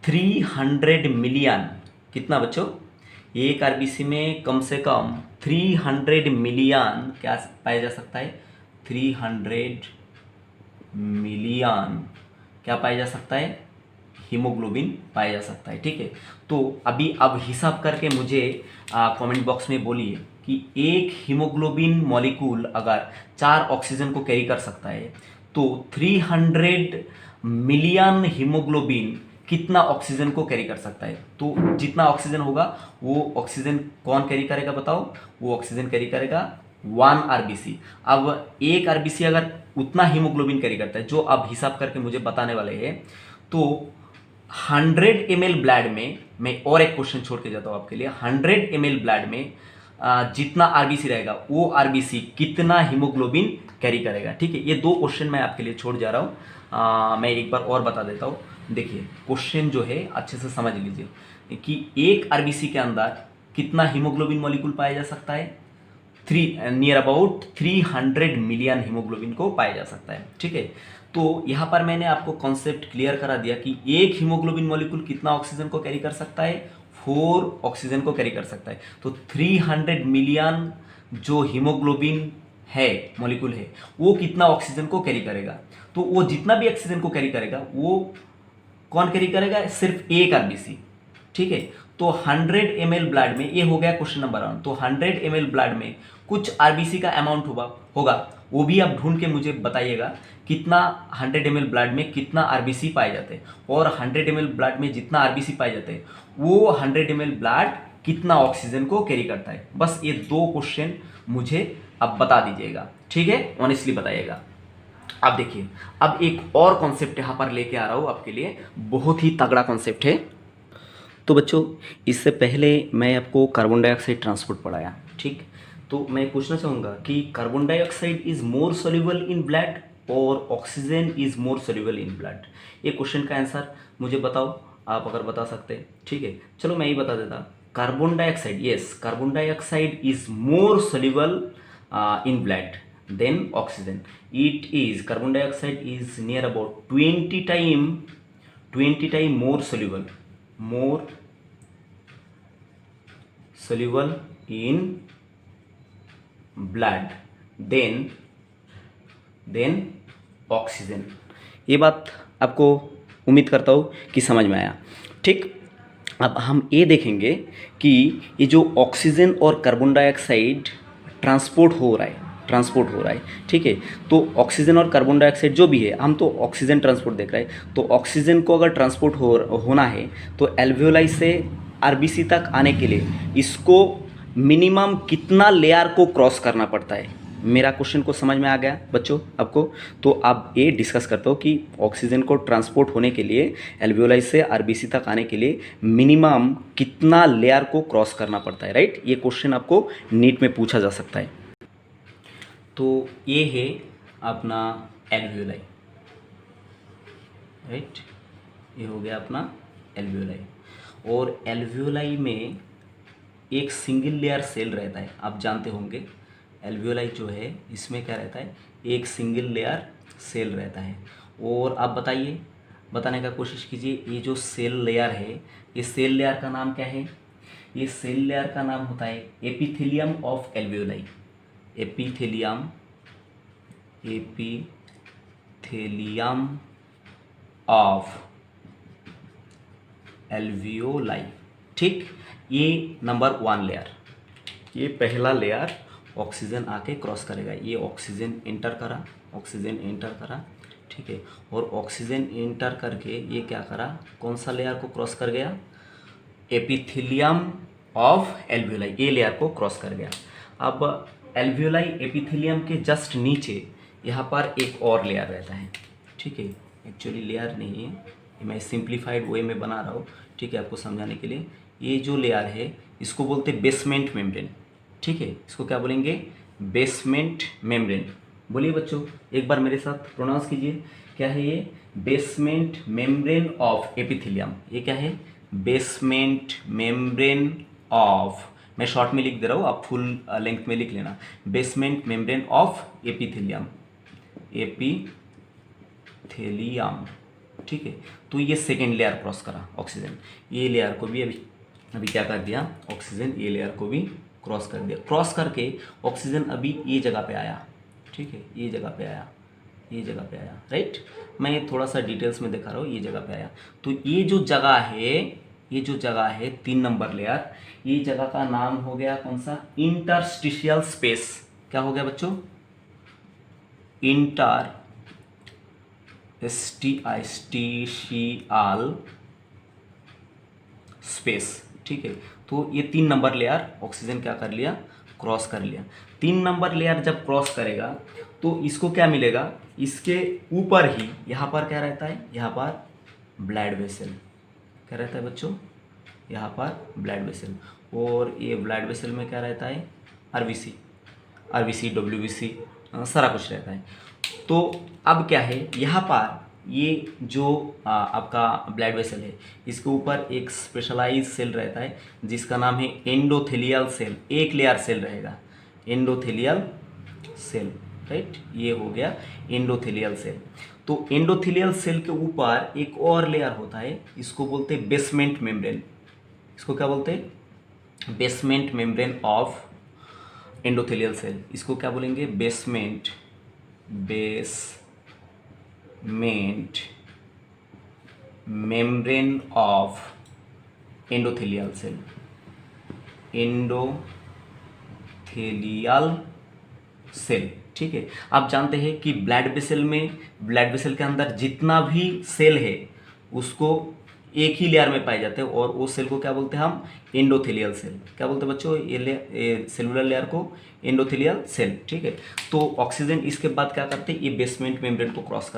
[SPEAKER 1] 300 मिलियन, कितना बच्चों, एक आरबीसी में कम से कम 300 मिलियन क्या पाया जा सकता है, 300 मिलियन क्या पाया जा सकता है, हीमोग्लोबिन पाया जा सकता है, ठीक है। तो अभी अब हिसाब करके मुझे कमेंट बॉक्स में बोलिए कि एक हीमोग्लोबिन मॉलिक्यूल अगर 4 ऑक्सीजन को कैरी कर सकता है, तो 300 मिलियन हीमोग्लोबिन कितना ऑक्सीजन को कैरी कर सकता है। तो जितना ऑक्सीजन होगा वो ऑक्सीजन कौन कैरी करेगा बताओ, वो ऑक्सीजन कैरी करेगा 1 आरबीसी। अब एक आरबीसी अगर उतना हीमोग्लोबिन कैरी करता है, जो आप हिसाब करके मुझे बताने वाले हैं, तो 100 ml ब्लड में, मैं और एक क्वेश्चन छोड़ के जाता हूँ आपके लिए, 100 ml ब्लड में जितना आरबीसी रहेगा वो आरबीसी कितना हीमोग्लोबिन कैरी करेगा, ठीक है। ये 2 क्वेश्चन मैं आपके लिए छोड़ जा रहा हूँ, मैं एक बार और बता देता हूँ। देखिए क्वेश्चन जो है अच्छे से समझ लीजिए कि एक आरबीसी के अंदर कितना हीमोग्लोबिन मॉलिक्यूल पाया जा सकता है, नियर अबाउट 300 मिलियन हीमोग्लोबिन को पाया जा सकता है, ठीक है। तो यहाँ पर मैंने आपको कॉन्सेप्ट क्लियर करा दिया कि एक हीमोग्लोबिन मॉलिक्यूल कितना ऑक्सीजन को कैरी कर सकता है, 4 ऑक्सीजन को कैरी कर सकता है। तो 300 मिलियन जो हीमोग्लोबिन है मॉलिक्यूल है, वो कितना ऑक्सीजन को कैरी करेगा। तो वो जितना भी ऑक्सीजन को कैरी करेगा वो कौन कैरी करेगा, सिर्फ एक आरबीसी, ठीक है। तो 100 ml ब्लड में, ये हो गया क्वेश्चन नंबर 1। तो 100 ml ब्लड में कुछ आरबीसी का अमाउंट होगा, वो भी आप ढूंढ के मुझे बताइएगा कितना 100 ml ब्लड में कितना आरबीसी पाए जाते हैं, और 100 ml ब्लड में जितना आरबीसी पाए जाते हैं वो 100 ml ब्लड कितना ऑक्सीजन को कैरी करता है। बस ये 2 क्वेश्चन मुझे अब बता दीजिएगा, ठीक है, ऑनेस्टली बताइएगा। अब देखिए, अब एक और कॉन्सेप्ट यहाँ पर लेके आ रहा हूँ आपके लिए, बहुत ही तगड़ा कॉन्सेप्ट है। तो बच्चों इससे पहले मैं आपको कार्बन डाइऑक्साइड ट्रांसपोर्ट पढ़ाया, ठीक। तो मैं पूछना चाहूँगा कि carbon dioxide is more soluble in blood or oxygen is more soluble in blood. ये क्वेश्चन का आंसर मुझे बताओ, आप अगर बता सकते हैं, ठीक है। चलो मैं ही बता देता, carbon dioxide, yes, carbon dioxide is more soluble in blood than oxygen. It is, carbon dioxide is near about 20 time more soluble in blood than than oxygen. ये बात आपको उम्मीद करता हूँ कि समझ में आया। ठीक, अब हम ये देखेंगे कि ये जो ऑक्सीजन और कार्बन डाइऑक्साइड ट्रांसपोर्ट हो रहा है, ठीक है। तो ऑक्सीजन और कार्बन डाइऑक्साइड जो भी है, हम तो ऑक्सीजन ट्रांसपोर्ट देख रहे हैं। तो ऑक्सीजन को अगर ट्रांसपोर्ट होना है तो एल्वियोलाई से आरबीसी तक आने के लिए इसको मिनिमम कितना लेयर को क्रॉस करना पड़ता है। मेरा क्वेश्चन को समझ में आ गया बच्चों आपको? तो आप ये डिस्कस करते हो कि ऑक्सीजन को ट्रांसपोर्ट होने के लिए एल्वियोलाई से आरबीसी तक आने के लिए मिनिमम कितना लेयर को क्रॉस करना पड़ता है, राइट। ये क्वेश्चन आपको नीट में पूछा जा सकता है। तो ये है अपना एल्वियोलाई, राइट। ये हो गया अपना एल्वियोलाई। और एल्वियोलाई में एक सिंगल लेयर सेल रहता है, आप जानते होंगे। एल्वियोलाई जो है इसमें क्या रहता है, एक सिंगल लेयर सेल रहता है। और आप बताने का कोशिश कीजिए, ये जो सेल लेयर है, ये सेल लेयर का नाम क्या है? ये सेल लेयर का नाम होता है epithelium of alveoli. Epithelium of alveoli, ठीक। ये नंबर 1 लेयर, ये पहला लेयर ऑक्सीजन आके क्रॉस करेगा। ये ऑक्सीजन एंटर करा, ठीक है। और ऑक्सीजन एंटर करके ये क्या करा, कौन सा लेयर को क्रॉस कर गया? एपिथेलियम ऑफ एल्वियोलाई, ये लेयर को क्रॉस कर गया। अब एल्वियोलाई एपिथेलियम के जस्ट नीचे यहाँ पर एक और लेयर रहता है, ठीक है। एक्चुअली लेयर नहीं है, मैं सिंप्लीफाइड वे में बना रहा हूँ, ठीक है, आपको समझाने के लिए। ये जो लेयर है इसको बोलते हैं बेसमेंट मेम्ब्रेन, ठीक है। इसको क्या बोलेंगे? Basement membrane. बोलिए बच्चों, एक बार मेरे साथ प्रोनाउंस कीजिए, क्या है ये? Basement membrane of epithelium. ये क्या है? बेसमेंट मेम्ब्रेन ऑफ, मैं शॉर्ट में लिख दे रहा हूँ, आप फुल लेंथ में लिख लेना। बेसमेंट मेम्ब्रेन ऑफ एपिथेलियम, ठीक है। तो ये सेकेंड लेयर क्रॉस करा ऑक्सीजन, ये लेयर को भी अभी क्या कर दिया, ऑक्सीजन ये लेयर को भी क्रॉस कर दिया। क्रॉस करके ऑक्सीजन अभी ये जगह पे आया, ठीक है, ये जगह पे आया, राइट। मैं थोड़ा सा डिटेल्स में दिखा रहा हूँ, ये जगह पे आया। तो ये जो जगह है 3 नंबर लेयर, ये जगह का नाम हो गया कौन सा? Interstitial space. क्या हो गया बच्चों? इंटरस्टिशियल स्पेस, ठीक है। तो ये 3 नंबर लेयर ऑक्सीजन क्या कर लिया? क्रॉस कर लिया। 3 नंबर लेयर जब क्रॉस करेगा तो इसको क्या मिलेगा? इसके ऊपर ही यहाँ पर क्या रहता है? यहाँ पर ब्लड वेसल। क्या रहता है बच्चों? यहाँ पर ब्लड वेसल। और ये ब्लड वेसल में क्या रहता है? आरबीसी, डब्ल्यूबीसी, सारा कुछ रहता है। तो अब क्या है, यहाँ पर ये जो आपका ब्लड वेसल है, इसके ऊपर एक स्पेशलाइज सेल रहता है जिसका नाम है एंडोथेलियल सेल। एक लेयर सेल रहेगा, एंडोथेलियल सेल, राइट। ये हो गया एंडोथेलियल सेल। तो एंडोथेलियल सेल के ऊपर एक और लेयर होता है, इसको बोलते हैं बेसमेंट मेम्ब्रेन। इसको क्या बोलते हैं? Basement membrane of endothelial cell. इसको क्या बोलेंगे? Basement membrane of endothelial cell, ठीक है। आप जानते हैं कि ब्लड वेसल के अंदर जितना भी सेल है उसको एक ही लेयर में पाए जाते हैं, और उस सेल को क्या बोलते हैं हम? Endothelial cell. क्या बोलते हैं बच्चों? ये सेलुलर लेयर को एंडोथेलियल सेल, ठीक है। तो ऑक्सीजन इसके बाद क्या करते हैं? ये बेसमेंट मेम्ब्रेन को क्रॉस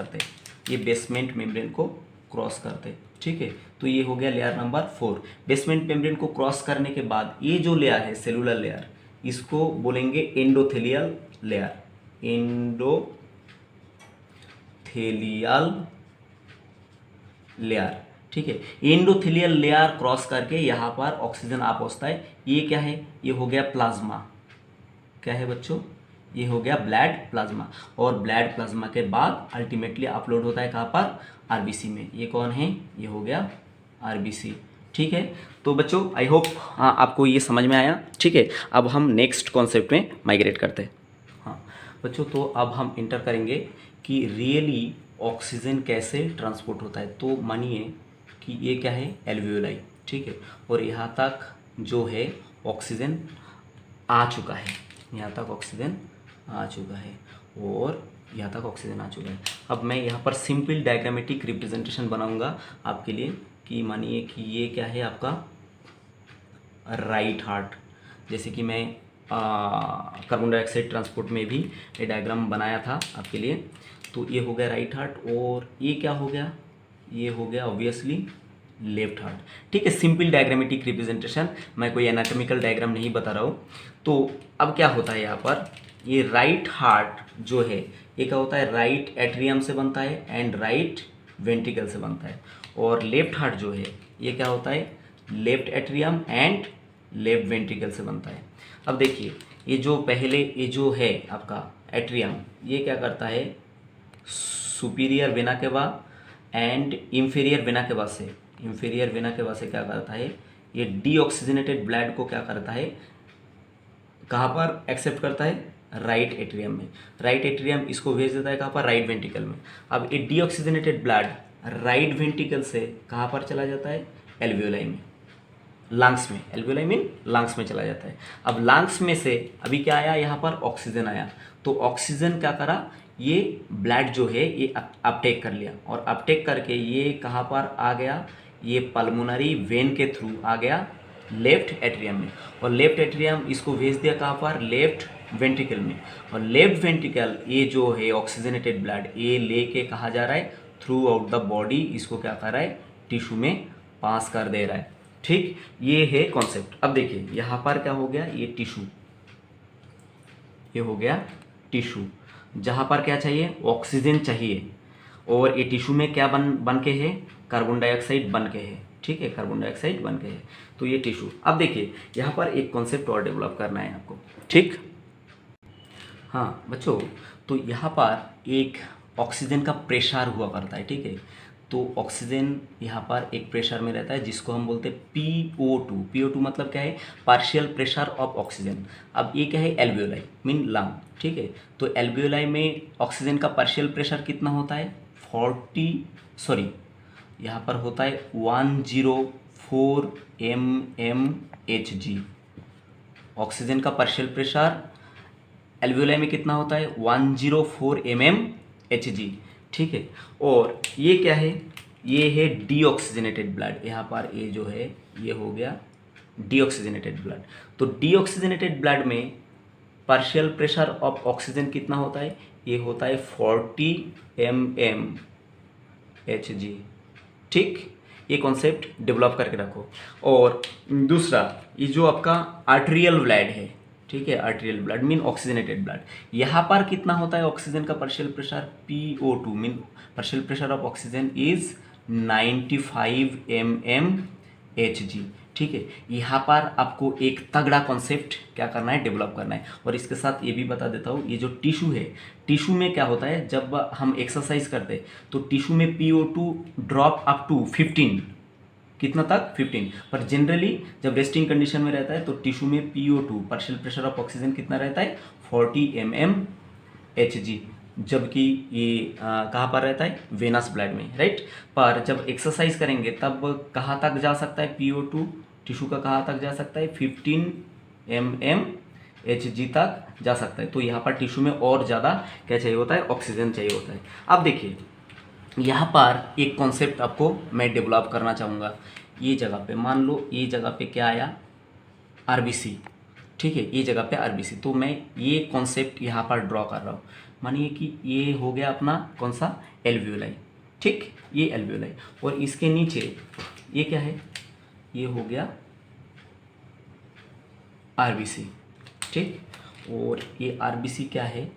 [SPEAKER 1] करते हैं, ठीक है। तो ये हो गया लेयर नंबर 4। बेसमेंट मेम्ब्रेन को क्रॉस करने के बाद ये जो लेयर है सेलुलर लेयर, इसको बोलेंगे एंडोथेलियल लेयर, ठीक है। एंडोथेलियल लेयर क्रॉस करके यहाँ पर ऑक्सीजन आ पहुँचता है। ये क्या है? ये हो गया प्लाज्मा। क्या है बच्चों? ये हो गया ब्लड प्लाज्मा। और ब्लड प्लाज्मा के बाद अल्टीमेटली अपलोड होता है कहाँ पर? आरबीसी में। ये कौन है? ये हो गया आरबीसी, ठीक है। तो बच्चों आई होप आपको ये समझ में आया, ठीक है। अब हम नेक्स्ट कॉन्सेप्ट में माइग्रेट करते हैं। हाँ, बच्चों तो अब हम इंटर करेंगे कि रियली ऑक्सीजन कैसे ट्रांसपोर्ट होता है। तो मानिए कि ये क्या है, एल्वियोलाई, ठीक है, और यहाँ तक जो है ऑक्सीजन आ चुका है, यहाँ तक ऑक्सीजन आ चुका है और यहाँ तक ऑक्सीजन आ चुका है। अब मैं यहाँ पर सिंपल डायग्रामेटिक रिप्रेजेंटेशन बनाऊंगा आपके लिए कि मानिए कि ये क्या है आपका राइट हार्ट, जैसे कि मैं कार्बन डाइऑक्साइड ट्रांसपोर्ट में भी ये डायग्राम बनाया था आपके लिए। तो ये हो गया राइट हार्ट और ये क्या हो गया, ये हो गया ऑब्वियसली लेफ्ट हार्ट, ठीक है। सिंपल डायग्रामेटिक रिप्रेजेंटेशन, मैं कोई एनाटॉमिकल डायग्राम नहीं बता रहा हूँ। तो अब क्या होता है यहाँ पर, ये राइट हार्ट जो है ये क्या होता है, राइट एट्रियम से बनता है एंड राइट वेंट्रिकल से बनता है, और लेफ्ट हार्ट जो है ये क्या होता है, left atrium and left ventricle से बनता है। अब देखिए ये जो पहले ये जो है आपका एट्रियम, ये क्या करता है, superior vena cava and inferior vena cava से, इंफीरियर वेना केवा से क्या करता है, ये डीऑक्सीजनेटेड ब्लड को क्या करता है, कहाँ पर एक्सेप्ट करता है, राइट एट्रियम में। राइट एट्रियम इसको भेज देता है कहाँ पर, राइट वेंट्रिकल में। अब ये डीऑक्सीजनेटेड ब्लड राइट वेंट्रिकल से कहाँ पर चला जाता है, एल्वियोलाई में, लंग्स में, एल्वियोलाई मीन लंग्स में चला जाता है। अब लंग्स में से अभी क्या आया, यहाँ पर ऑक्सीजन आया, तो ऑक्सीजन क्या करा, ये ब्लड जो है ये अपटेक कर लिया, और अपटेक करके ये कहाँ पर आ गया, ये पल्मोनरी वेन के थ्रू आ गया लेफ्ट एट्रियम में, और लेफ्ट एट्रियम इसको भेज दिया कहाँ पर, लेफ्ट वेंट्रिकल में, और लेफ्ट वेंट्रिकल ये जो है ऑक्सीजनेटेड ब्लड ये लेके कहाँ जा रहा है, थ्रू आउट द बॉडी, इसको क्या कर रहा है, टिश्यू में पास कर दे रहा है, ठीक। ये है कॉन्सेप्ट। अब देखिए यहाँ पर क्या हो गया, ये टिश्यू, ये हो गया टिश्यू, जहाँ पर क्या चाहिए, ऑक्सीजन चाहिए, और ये टिश्यू में क्या बन के है, कार्बन डाइऑक्साइड बन के है, ठीक है, कार्बन डाइऑक्साइड बन के है, तो ये टिश्यू। अब देखिए यहाँ पर एक कॉन्सेप्ट और डेवलप करना है आपको, ठीक। हाँ बच्चों, तो यहाँ पर एक ऑक्सीजन का प्रेशर हुआ करता है, ठीक है। तो ऑक्सीजन यहाँ पर एक प्रेशर में रहता है जिसको हम बोलते हैं PO2। PO2 मतलब क्या है, पार्शियल प्रेशर ऑफ ऑक्सीजन। अब ये क्या है, एल्वियोलाई मीन लंग, ठीक है। तो एल्वियोलाई में ऑक्सीजन का पार्शियल प्रेशर कितना होता है, 40 यहाँ पर होता है 104 mmHg। ऑक्सीजन का पार्शियल प्रेशर एल्वियोलाई में कितना होता है, 104 mmHg, ठीक है। और ये क्या है, ये है डीऑक्सीजनेटेड ब्लड, यहाँ पर ये जो है ये हो गया डीऑक्सीजनेटेड ब्लड। तो डीऑक्सीजनेटेड ब्लड में पार्शियल प्रेशर ऑफ ऑक्सीजन कितना होता है, ये होता है 40 mmHg, ठीक। ये कॉन्सेप्ट डेवलप करके रखो। और दूसरा, ये जो आपका आर्टेरियल ब्लड है, ठीक है, arterial blood mean oxygenated blood, यहाँ पर कितना होता है ऑक्सीजन का partial pressure, PO2 mean partial pressure of oxygen is 95 mmHg, ठीक है। यहाँ पर आपको एक तगड़ा कॉन्सेप्ट क्या करना है, डेवलप करना है। और इसके साथ ये भी बता देता हूँ, ये जो टिश्यू है, टिश्यू में क्या होता है, जब हम एक्सरसाइज करते हैं तो टिश्यू में PO2 ड्रॉप अप टू 15, कितना तक, 15। पर जनरली जब रेस्टिंग कंडीशन में रहता है तो टिश्यू में PO2 partial pressure of oxygen कितना रहता है, 40 mmHg, जबकि ये कहाँ पर रहता है, वेनस ब्लड में, राइट। पर जब एक्सरसाइज करेंगे तब कहाँ तक जा सकता है, PO2 टिश्यू का कहाँ तक जा सकता है, 15 mmHg तक जा सकता है। तो यहाँ पर टिश्यू में और ज़्यादा क्या चाहिए होता है, ऑक्सीजन चाहिए होता है। अब देखिए यहाँ पर एक कॉन्सेप्ट आपको मैं डेवलप करना चाहूँगा। ये जगह पे मान लो, ये जगह पे क्या आया, RBC, ठीक है, ये जगह पे RBC। तो मैं ये कॉन्सेप्ट यहाँ पर ड्रॉ कर रहा हूँ। मानिए कि ये हो गया अपना कौन सा, एल्वियोलाई, ठीक, ये एल्वियोलाई, और इसके नीचे ये क्या है, ये हो गया RBC, ठीक। और ये RBC क्या है,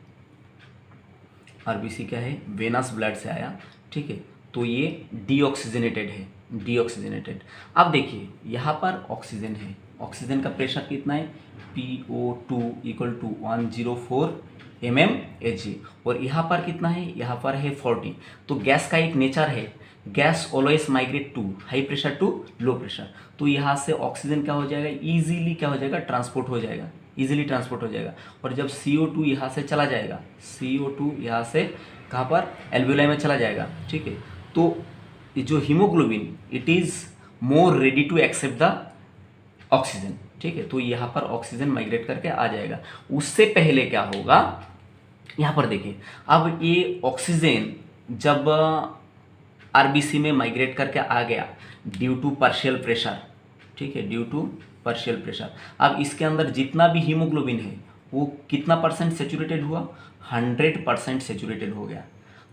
[SPEAKER 1] RBC क्या है, वेनस ब्लड से आया, ठीक है। तो ये डीऑक्सीजनेटेड है, डीऑक्सीजनेटेड। अब देखिए यहाँ पर ऑक्सीजन है, ऑक्सीजन का प्रेशर कितना है, PO2 इक्वल टू 104 mmHg, और यहाँ पर कितना है, यहाँ पर है 40। तो गैस का एक नेचर है, gas always migrate to high pressure to low pressure. तो यहाँ से ऑक्सीजन क्या हो जाएगा, इजीली क्या हो जाएगा, ट्रांसपोर्ट हो जाएगा, इजीली ट्रांसपोर्ट हो जाएगा। और जब CO2 यहाँ से चला जाएगा, CO2 यहाँ से कहाँ पर, एल्वियोलाई में चला जाएगा, ठीक है, तो ये जो haemoglobin it is more ready to accept the oxygen, ठीक है, तो यहाँ पर ऑक्सीजन माइग्रेट करके आ जाएगा। उससे पहले क्या होगा, यहाँ पर देखिए, अब ये ऑक्सीजन जब आरबीसी में माइग्रेट करके आ गया ड्यू टू पार्शियल प्रेशर, ठीक है, ड्यू टू पार्शियल प्रेशर, अब इसके अंदर जितना भी हीमोग्लोबिन है वो कितना परसेंट सेचुरेटेड हुआ, 100% सेचुरेटेड हो गया,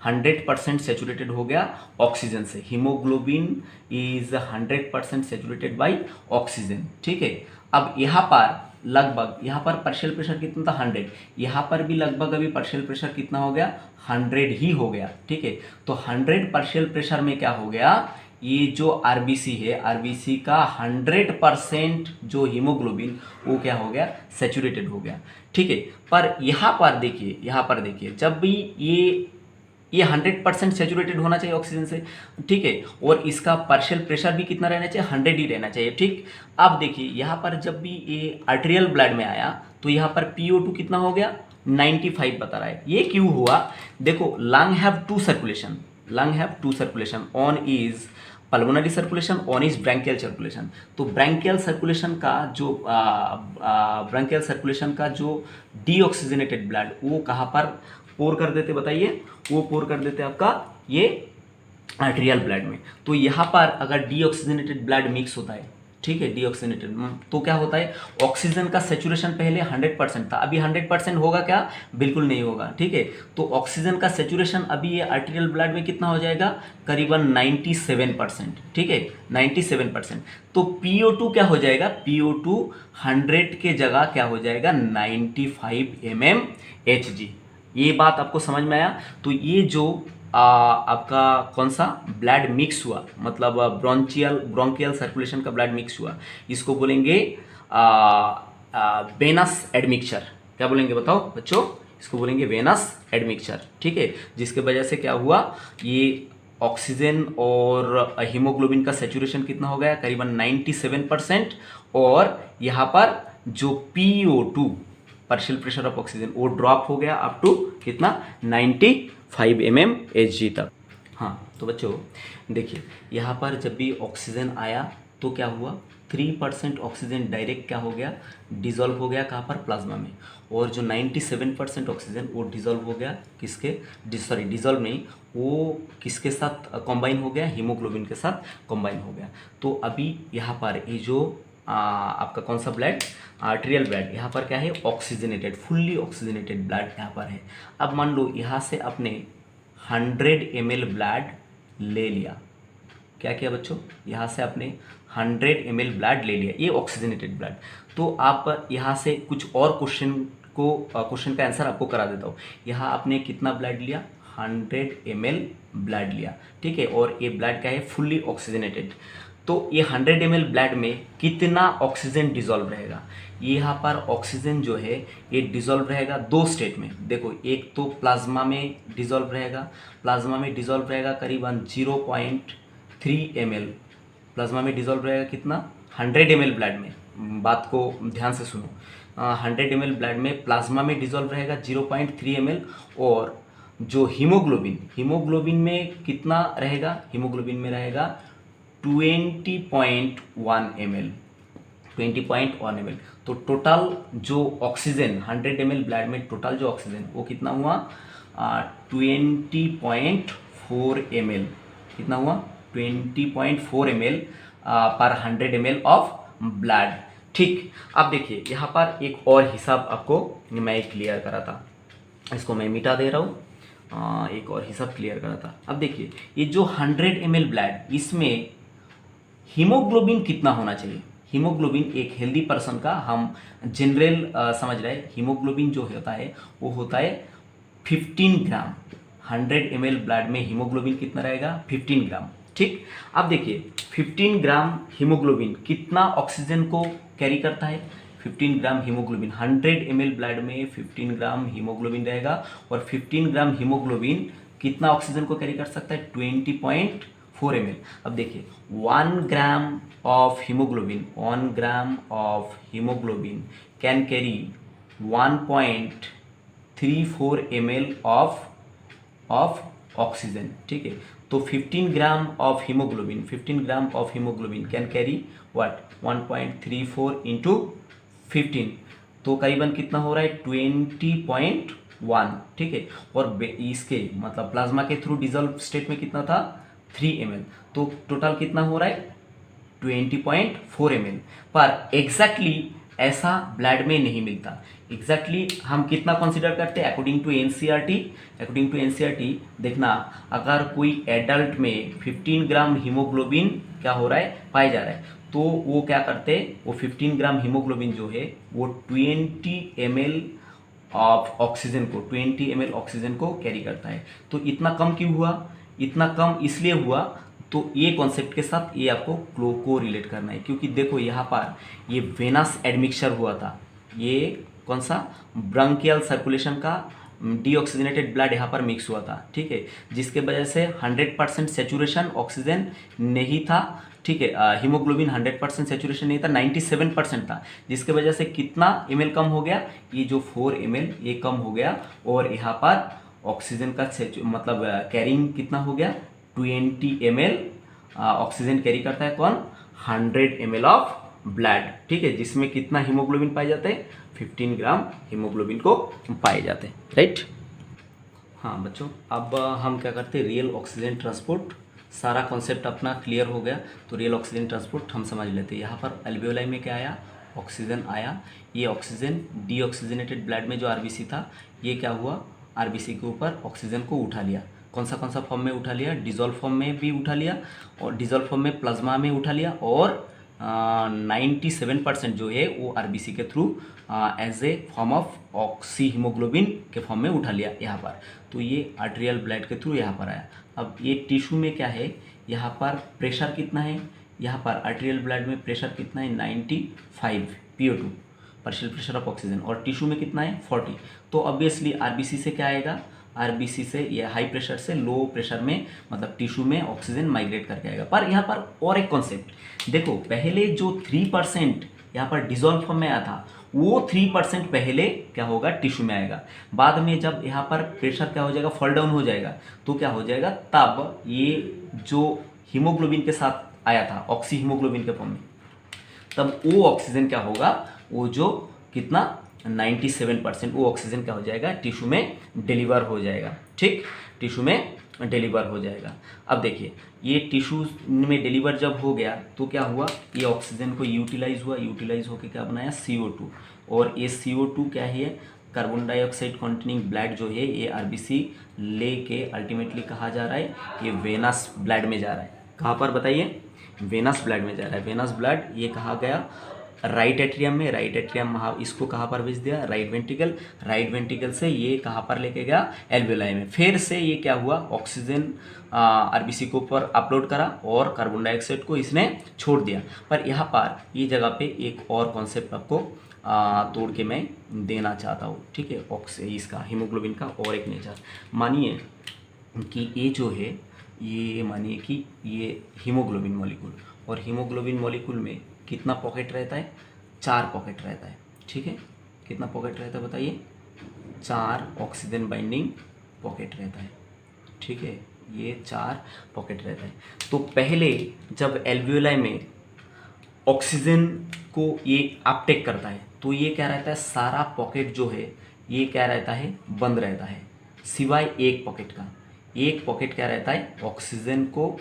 [SPEAKER 1] 100% सेचुरेटेड हो गया ऑक्सीजन से। Haemoglobin is 100% saturated by oxygen, ठीक है। अब यहाँ पर लगभग, यहाँ पर पार्शियल प्रेशर कितना था, 100, यहाँ पर भी लगभग अभी पार्शियल प्रेशर कितना हो गया, 100 ही हो गया, ठीक है। तो 100 पार्शियल प्रेशर में क्या हो गया, ये जो आरबीसी है, आरबीसी का 100% जो हीमोग्लोबिन वो क्या हो गया, सेचुरेटेड हो गया, ठीक है। पर यहाँ पर देखिए, यहाँ पर देखिए, जब भी ये 100% सेचुरेटेड होना चाहिए ऑक्सीजन से, ठीक है, और इसका पार्शियल प्रेशर भी कितना रहना चाहिए, 100 ही रहना चाहिए, ठीक। अब देखिए यहाँ पर जब भी ये आर्टेरियल ब्लड में आया तो यहाँ पर PO2 कितना हो गया, 95 बता रहा है। ये क्यों हुआ, देखो, lung have two circulation, lung have two circulation, one is pulmonary circulation, one is bronchial circulation. तो ब्रैंकियल सर्कुलेशन का जो डीऑक्सीजनेटेड ब्लड वो कहाँ पर पोर कर देते, बताइए, वो पोर कर देते आपका ये आर्टेरियल ब्लड में। तो यहाँ पर अगर डीऑक्सीजनेटेड ब्लड मिक्स होता है, ठीक है, डीऑक्सीजनेटेड, तो क्या होता है, ऑक्सीजन का सेचुरेशन पहले 100% था, अभी 100% होगा क्या, बिल्कुल नहीं होगा, ठीक है। तो ऑक्सीजन का सेचुरेशन अभी ये आर्टेरियल ब्लड में कितना हो जाएगा, करीबन 97%, ठीक है, 97%। तो PO2 क्या हो जाएगा, PO2 100 के जगह क्या हो जाएगा, 95 mmHg। ये बात आपको समझ में आया। तो ये जो आपका कौन सा ब्लड मिक्स हुआ, मतलब ब्रोंकियल सर्कुलेशन का ब्लड मिक्स हुआ, इसको बोलेंगे वेनस एडमिक्चर। क्या बोलेंगे बताओ बच्चों, इसको बोलेंगे वेनस एडमिक्चर, ठीक है। जिसके वजह से क्या हुआ, ये ऑक्सीजन और हीमोग्लोबिन का सेचुरेशन कितना हो गया, करीबन 97%, और यहाँ पर जो PO2 partial pressure of oxygen वो ड्रॉप हो गया अप टू कितना, 95 mmHg तक। हाँ, तो बच्चों देखिए, यहाँ पर जब भी ऑक्सीजन आया तो क्या हुआ, 3% ऑक्सीजन डायरेक्ट क्या हो गया, डिजोल्व हो गया कहाँ पर, प्लाज्मा में, और जो 97% ऑक्सीजन वो डिजोल्व हो गया किसके, डिजोल्व नहीं, वो किसके साथ कंबाइन हो गया, हीमोग्लोबिन के साथ कंबाइन हो गया। तो अभी यहाँ पर ये जो आपका कौन सा ब्लड, आर्टेरियल ब्लड, यहाँ पर क्या है, ऑक्सीजनेटेड, फुल्ली ऑक्सीजनेटेड ब्लड यहाँ पर है। अब मान लो यहाँ से अपने 100 ml ब्लड ले लिया, क्या किया बच्चों, यहाँ से आपने 100 ml ब्लड ले लिया, ये ऑक्सीजनेटेड ब्लड। तो आप यहाँ से कुछ और क्वेश्चन का आंसर आपको करा देता हूँ। यहाँ आपने कितना ब्लड लिया, 100 ml ब्लड लिया, ठीक है, और ये ब्लड क्या है, फुल्ली ऑक्सीजनेटेड। तो ये 100 ml ब्लड में कितना ऑक्सीजन डिजोल्व रहेगा, यहाँ पर ऑक्सीजन जो है ये डिजोल्व रहेगा दो स्टेट में। देखो, एक तो प्लाज्मा में डिजोल्व रहेगा, प्लाज्मा में डिजोल्व रहेगा करीबन 0.3 ml, प्लाज्मा में डिजोल्व रहेगा कितना, 100 ml ब्लड में, बात को ध्यान से सुनो, 100 ml ब्लड में प्लाज्मा में डिजोल्व रहेगा 0.3 ml, और जो हीमोग्लोबिन में कितना रहेगा, हीमोग्लोबिन में रहेगा 20.1 ml, 20.1 ml। तो टोटल जो ऑक्सीजन 100 ml ब्लड में टोटल जो ऑक्सीजन वो कितना हुआ, 20.4 ml, कितना हुआ, 20.4 ml पर 100 ml ऑफ ब्लड, ठीक। अब देखिए यहाँ पर एक और हिसाब आपको मैं क्लियर करा था, इसको मैं मिटा दे रहा हूँ, एक और हिसाब क्लियर करा था। अब देखिए, ये जो 100 ml ब्लड, इसमें हीमोग्लोबिन कितना होना चाहिए, हीमोग्लोबिन एक हेल्दी पर्सन का, हम जनरल समझ रहे हैं, हीमोग्लोबिन जो होता है वो होता है 15 ग्राम। 100 ml ब्लड में हीमोग्लोबिन कितना रहेगा, 15 ग्राम, ठीक। अब देखिए 15 ग्राम हीमोग्लोबिन कितना ऑक्सीजन को कैरी करता है, 15 ग्राम हीमोग्लोबिन, 100 ml ब्लड में 15 ग्राम हीमोग्लोबिन रहेगा, और 15 ग्राम हीमोग्लोबिन कितना ऑक्सीजन को कैरी कर सकता है, 20.4 ml। अब देखिए 1 gram of haemoglobin, 1 gram of haemoglobin can carry 1.34 ml of oxygen, ठीक है। तो 15 gram of haemoglobin can carry what 1.34 into 15, तो करीबन कितना हो रहा है 20.1, ठीक है। और इसके मतलब प्लाज्मा के थ्रू डिजोल्व स्टेट में कितना था 3 ml, तो टोटल कितना हो रहा है 20.4 ml। पर एग्जैक्टली ऐसा ब्लड में नहीं मिलता। एग्जैक्टली हम कितना कंसीडर करते हैं अकॉर्डिंग टू एनसीईआरटी देखना, अगर कोई एडल्ट में 15 ग्राम हीमोग्लोबिन क्या हो रहा है पाया जा रहा है, तो वो क्या करते हैं, वो 15 ग्राम हीमोग्लोबिन जो है वो 20 ml ऑफ ऑक्सीजन को 20 ml ऑक्सीजन को कैरी करता है। तो इतना कम क्यों हुआ, इतना कम इसलिए हुआ, तो ये कॉन्सेप्ट के साथ ये आपको को रिलेट करना है, क्योंकि देखो यहाँ पर ये वेनस एडमिक्सचर हुआ था, ये कौन सा ब्रंकियल सर्कुलेशन का डीऑक्सीजनेटेड ब्लड यहाँ पर मिक्स हुआ था, ठीक है, जिसके वजह से 100% सेचुरेशन ऑक्सीजन नहीं था, ठीक है। हीमोग्लोबिन 100% सेचुरेशन नहीं था, 97% था, जिसके वजह से कितना ml कम हो गया, ये जो 4 ml ये कम हो गया, और यहाँ पर ऑक्सीजन का मतलब कैरिंग कितना हो गया 20 ml ऑक्सीजन कैरी करता है कौन 100 ml ऑफ ब्लड, ठीक है, जिसमें कितना हीमोग्लोबिन पाए जाते हैं 15 ग्राम हीमोग्लोबिन को पाए जाते हैं, राइट। हाँ बच्चों, अब हम क्या करते हैं रियल ऑक्सीजन ट्रांसपोर्ट, सारा कॉन्सेप्ट अपना क्लियर हो गया, तो रियल ऑक्सीजन ट्रांसपोर्ट हम समझ लेते हैं। यहाँ पर एल्वियोलाई में क्या आया, ऑक्सीजन आया, ये ऑक्सीजन डीऑक्सीजनेटेड ब्लड में जो आरबीसी था, ये क्या हुआ आरबीसी के ऊपर ऑक्सीजन को उठा लिया, कौन सा फॉर्म में उठा लिया, डिजोल्व फॉर्म में भी उठा लिया, और डिजोल्व फॉर्म में प्लाज्मा में उठा लिया, और 97% जो है वो आरबीसी के through as a form of oxy haemoglobin के फॉर्म में उठा लिया यहाँ पर, तो ये आर्टेरियल ब्लड के थ्रू यहाँ पर आया। अब ये टिश्यू में क्या है, यहाँ पर प्रेशर कितना है, यहाँ पर आर्टेरियल ब्लड में प्रेशर कितना है 95 PO2 partial pressure of oxygen, और टिश्यू में कितना है 40, तो ऑब्वियसली आरबीसी से क्या आएगा, आरबीसी से या हाई प्रेशर से लो प्रेशर में मतलब टिश्यू में ऑक्सीजन माइग्रेट करके आएगा। पर यहाँ पर और एक कॉन्सेप्ट देखो, पहले जो 3% यहाँ पर डिजोल्व फॉर्म में आया था, वो 3% पहले क्या होगा टिश्यू में आएगा, बाद में जब यहाँ पर प्रेशर क्या हो जाएगा फॉल डाउन हो जाएगा, तो क्या हो जाएगा, तब ये जो हीमोग्लोबिन के साथ आया था ऑक्सी हीमोग्लोबिन के फॉर्म में, तब वो ऑक्सीजन क्या होगा, वो जो कितना 97% वो ऑक्सीजन क्या हो जाएगा टिश्यू में डिलीवर हो जाएगा, ठीक, टिश्यू में डिलीवर हो जाएगा। अब देखिए ये टिश्यू में डिलीवर जब हो गया तो क्या हुआ, ये ऑक्सीजन को यूटिलाइज हुआ, यूटिलाइज होकर क्या बनाया CO2, और ये CO2 क्या है कार्बन डाइऑक्साइड कंटेनिंग ब्लड जो है ये आरबीसी लेके अल्टीमेटली कहाँ जा रहा है, ये वेनस ब्लड में जा रहा है, कहाँ पर बताइए वेनस ब्लड में जा रहा है। वेनस ब्लड ये कहाँ गया राइट एट्रियम में, राइट एट्रियम इसको कहाँ पर भेज दिया राइट वेंट्रिकल, राइट वेंट्रिकल से ये कहाँ पर लेके गया एल्वियोलाई में, फिर से ये क्या हुआ ऑक्सीजन आरबीसी के ऊपर अपलोड करा और कार्बन डाइऑक्साइड को इसने छोड़ दिया। पर यहाँ पर ये जगह पे एक और कॉन्सेप्ट आपको तोड़ के मैं देना चाहता हूँ, ठीक है, इसका हीमोग्लोबिन का और एक नेचर, मानिए कि ये जो है ये मानिए कि ये हीमोग्लोबिन मॉलिक्यूल, और हीमोग्लोबिन मॉलिक्यूल में कितना पॉकेट रहता है 4 पॉकेट रहता है, ठीक है, कितना पॉकेट रहता है बताइए 4 ऑक्सीजन बाइंडिंग पॉकेट रहता है, ठीक है, ये 4 पॉकेट रहता है। तो पहले जब एल्वियोलाई में ऑक्सीजन को ये अपटेक करता है तो ये क्या रहता है सारा पॉकेट जो है ये क्या रहता है बंद रहता है, सिवाय एक पॉकेट का, एक पॉकेट क्या रहता है ऑक्सीजन को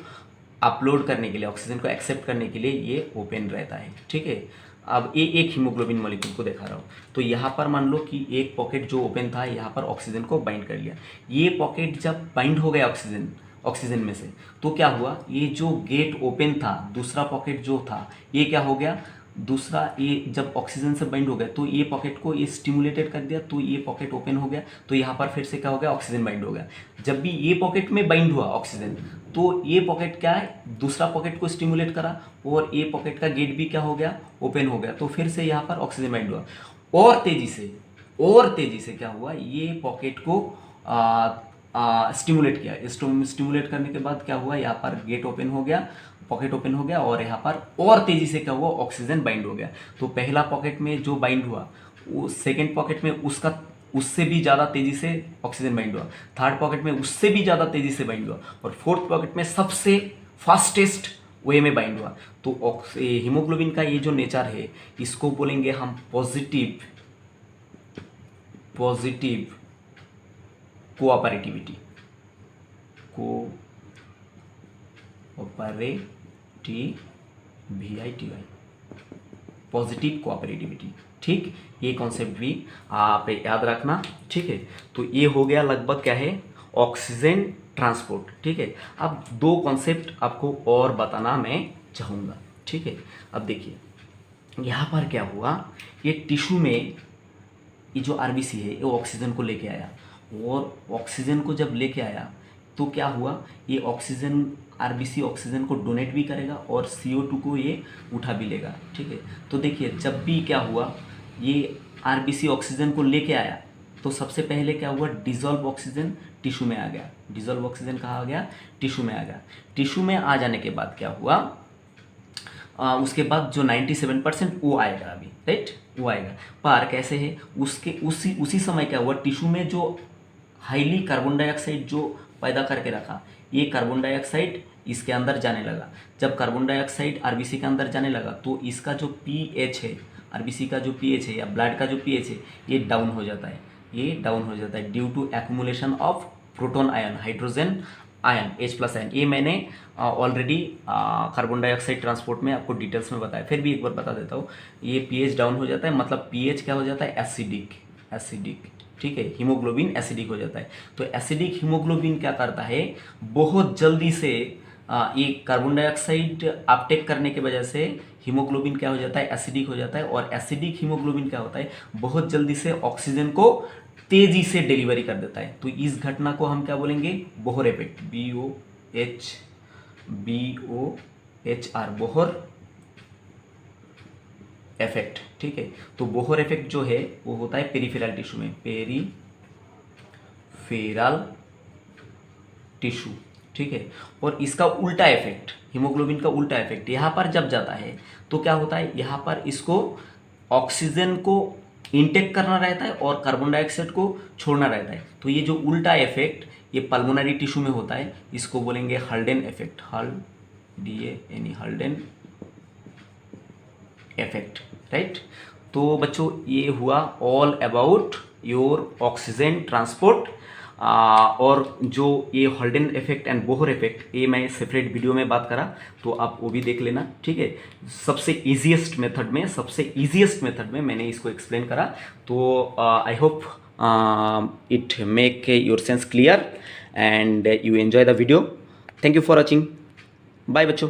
[SPEAKER 1] अपलोड करने के लिए, ऑक्सीजन को एक्सेप्ट करने के लिए ये ओपन रहता है, ठीक है। अब ये एक हीमोग्लोबिन मॉलिक्यूल को दिखा रहा हूँ, तो यहाँ पर मान लो कि एक पॉकेट जो ओपन था यहाँ पर ऑक्सीजन को बाइंड कर लिया, ये पॉकेट जब बाइंड हो गया ऑक्सीजन में से, तो क्या हुआ ये जो गेट ओपन था दूसरा पॉकेट जो था ये क्या हो गया, दूसरा ये जब ऑक्सीजन से बाइंड हो गया तो ये पॉकेट को ये स्टिमुलेटेड कर दिया, तो ये पॉकेट ओपन हो गया, तो यहाँ पर फिर से क्या हो गया ऑक्सीजन बाइंड हो गया। जब भी ये पॉकेट में बाइंड हुआ ऑक्सीजन तो ये पॉकेट क्या है दूसरा पॉकेट को स्टिमुलेट करा, और ये पॉकेट का गेट भी क्या हो गया ओपन हो गया, तो फिर से यहाँ पर ऑक्सीजन बाइंड हुआ, और तेजी से क्या हुआ ये पॉकेट को स्टिमुलेट किया, स्टिमुलेट करने के बाद क्या हुआ यहाँ पर गेट ओपन हो गया, पॉकेट ओपन हो गया, और यहाँ पर और तेजी से क्या हुआ ऑक्सीजन बाइंड हो गया। तो पहला पॉकेट में जो बाइंड हुआ वो सेकेंड पॉकेट में उससे भी ज़्यादा तेज़ी से ऑक्सीजन बाइंड हुआ, थर्ड पॉकेट में उससे भी ज़्यादा तेज़ी से बाइंड हुआ, और फोर्थ पॉकेट में सबसे फास्टेस्ट वे में बाइंड हुआ। तो हीमोग्लोबिन का ये जो नेचर है इसको बोलेंगे हम पॉजिटिव कोऑपरेटिविटी, पॉजिटिव कोऑपरेटिविटी। ठीक, ये कॉन्सेप्ट भी आप याद रखना। ठीक है, तो ये हो गया लगभग क्या है, ऑक्सीजन ट्रांसपोर्ट। ठीक है, अब दो कॉन्सेप्ट आपको और बताना मैं चाहूँगा। ठीक है, अब देखिए यहाँ पर क्या हुआ, ये टिश्यू में ये जो आरबीसी है ये ऑक्सीजन को लेके आया, और ऑक्सीजन को जब लेके आया तो क्या हुआ, ये ऑक्सीजन आरबीसी ऑक्सीजन को डोनेट भी करेगा और CO2 को ये उठा भी लेगा। ठीक है, तो देखिए जब भी क्या हुआ, ये आरबीसी ऑक्सीजन को लेके आया तो सबसे पहले क्या हुआ, डिजॉल्व ऑक्सीजन टिश्यू में आ गया। डिजॉल्व ऑक्सीजन कहाँ आ गया, टिश्यू में आ गया। टिश्यू में आ जाने के बाद क्या हुआ, उसके बाद जो 97% वो आएगा अभी, राइट, वो आएगा। पर कैसे है, उसके उसी समय क्या हुआ, टिश्यू में जो हाईली कार्बन डाइऑक्साइड जो पैदा करके रखा, ये कार्बन डाइऑक्साइड इसके अंदर जाने लगा। जब कार्बन डाइऑक्साइड आरबीसी के अंदर जाने लगा तो इसका जो पीएच है, आरबीसी का जो पीएच है या ब्लड का जो पीएच है, ये डाउन हो जाता है, ये डाउन हो जाता है due to accumulation of proton ion, hydrogen ion, H+ ion. ये मैंने ऑलरेडी कार्बन डाइऑक्साइड ट्रांसपोर्ट में आपको डिटेल्स में बताया, फिर भी एक बार बता देता हूँ। ये पीएच डाउन हो जाता है, मतलब पीएच क्या हो जाता है, एसिडिक। ठीक है, हीमोग्लोबिन एसिडिक हो जाता है। तो एसिडिक हीमोग्लोबिन क्या करता है, बहुत जल्दी से ये कार्बन डाइऑक्साइड अपटेक करने की वजह से हीमोग्लोबिन क्या हो जाता है, एसिडिक हो जाता है। और एसिडिक हीमोग्लोबिन क्या होता है, बहुत जल्दी से ऑक्सीजन को तेजी से डिलीवरी कर देता है। तो इस घटना को हम क्या बोलेंगे, Bohr effect, BOHR, Bohr effect. ठीक है, तो बोहर इफेक्ट जो है वो होता है पेरिफेरल टिश्यू में, पेरिफेरल टिश्यू। ठीक है, और इसका उल्टा इफेक्ट, हीमोग्लोबिन का उल्टा इफेक्ट यहाँ पर जब जाता है तो क्या होता है, यहाँ पर इसको ऑक्सीजन को इनटेक करना रहता है और कार्बन डाइऑक्साइड को छोड़ना रहता है। तो ये जो उल्टा इफेक्ट ये पल्मोनरी टिश्यू में होता है, इसको बोलेंगे हल्डेन इफेक्ट, हल्डेन इफेक्ट, राइट। तो बच्चों ये हुआ all about your oxygen transport. और जो ये हल्डेन इफेक्ट एंड बोहर इफेक्ट, ये मैं सेपरेट वीडियो में बात करा, तो आप वो भी देख लेना। ठीक है, सबसे ईजीएस्ट मेथड में मैंने इसको एक्सप्लेन करा। तो I hope it make your sense clear and you enjoy the video. Thank you for watching, bye बच्चों।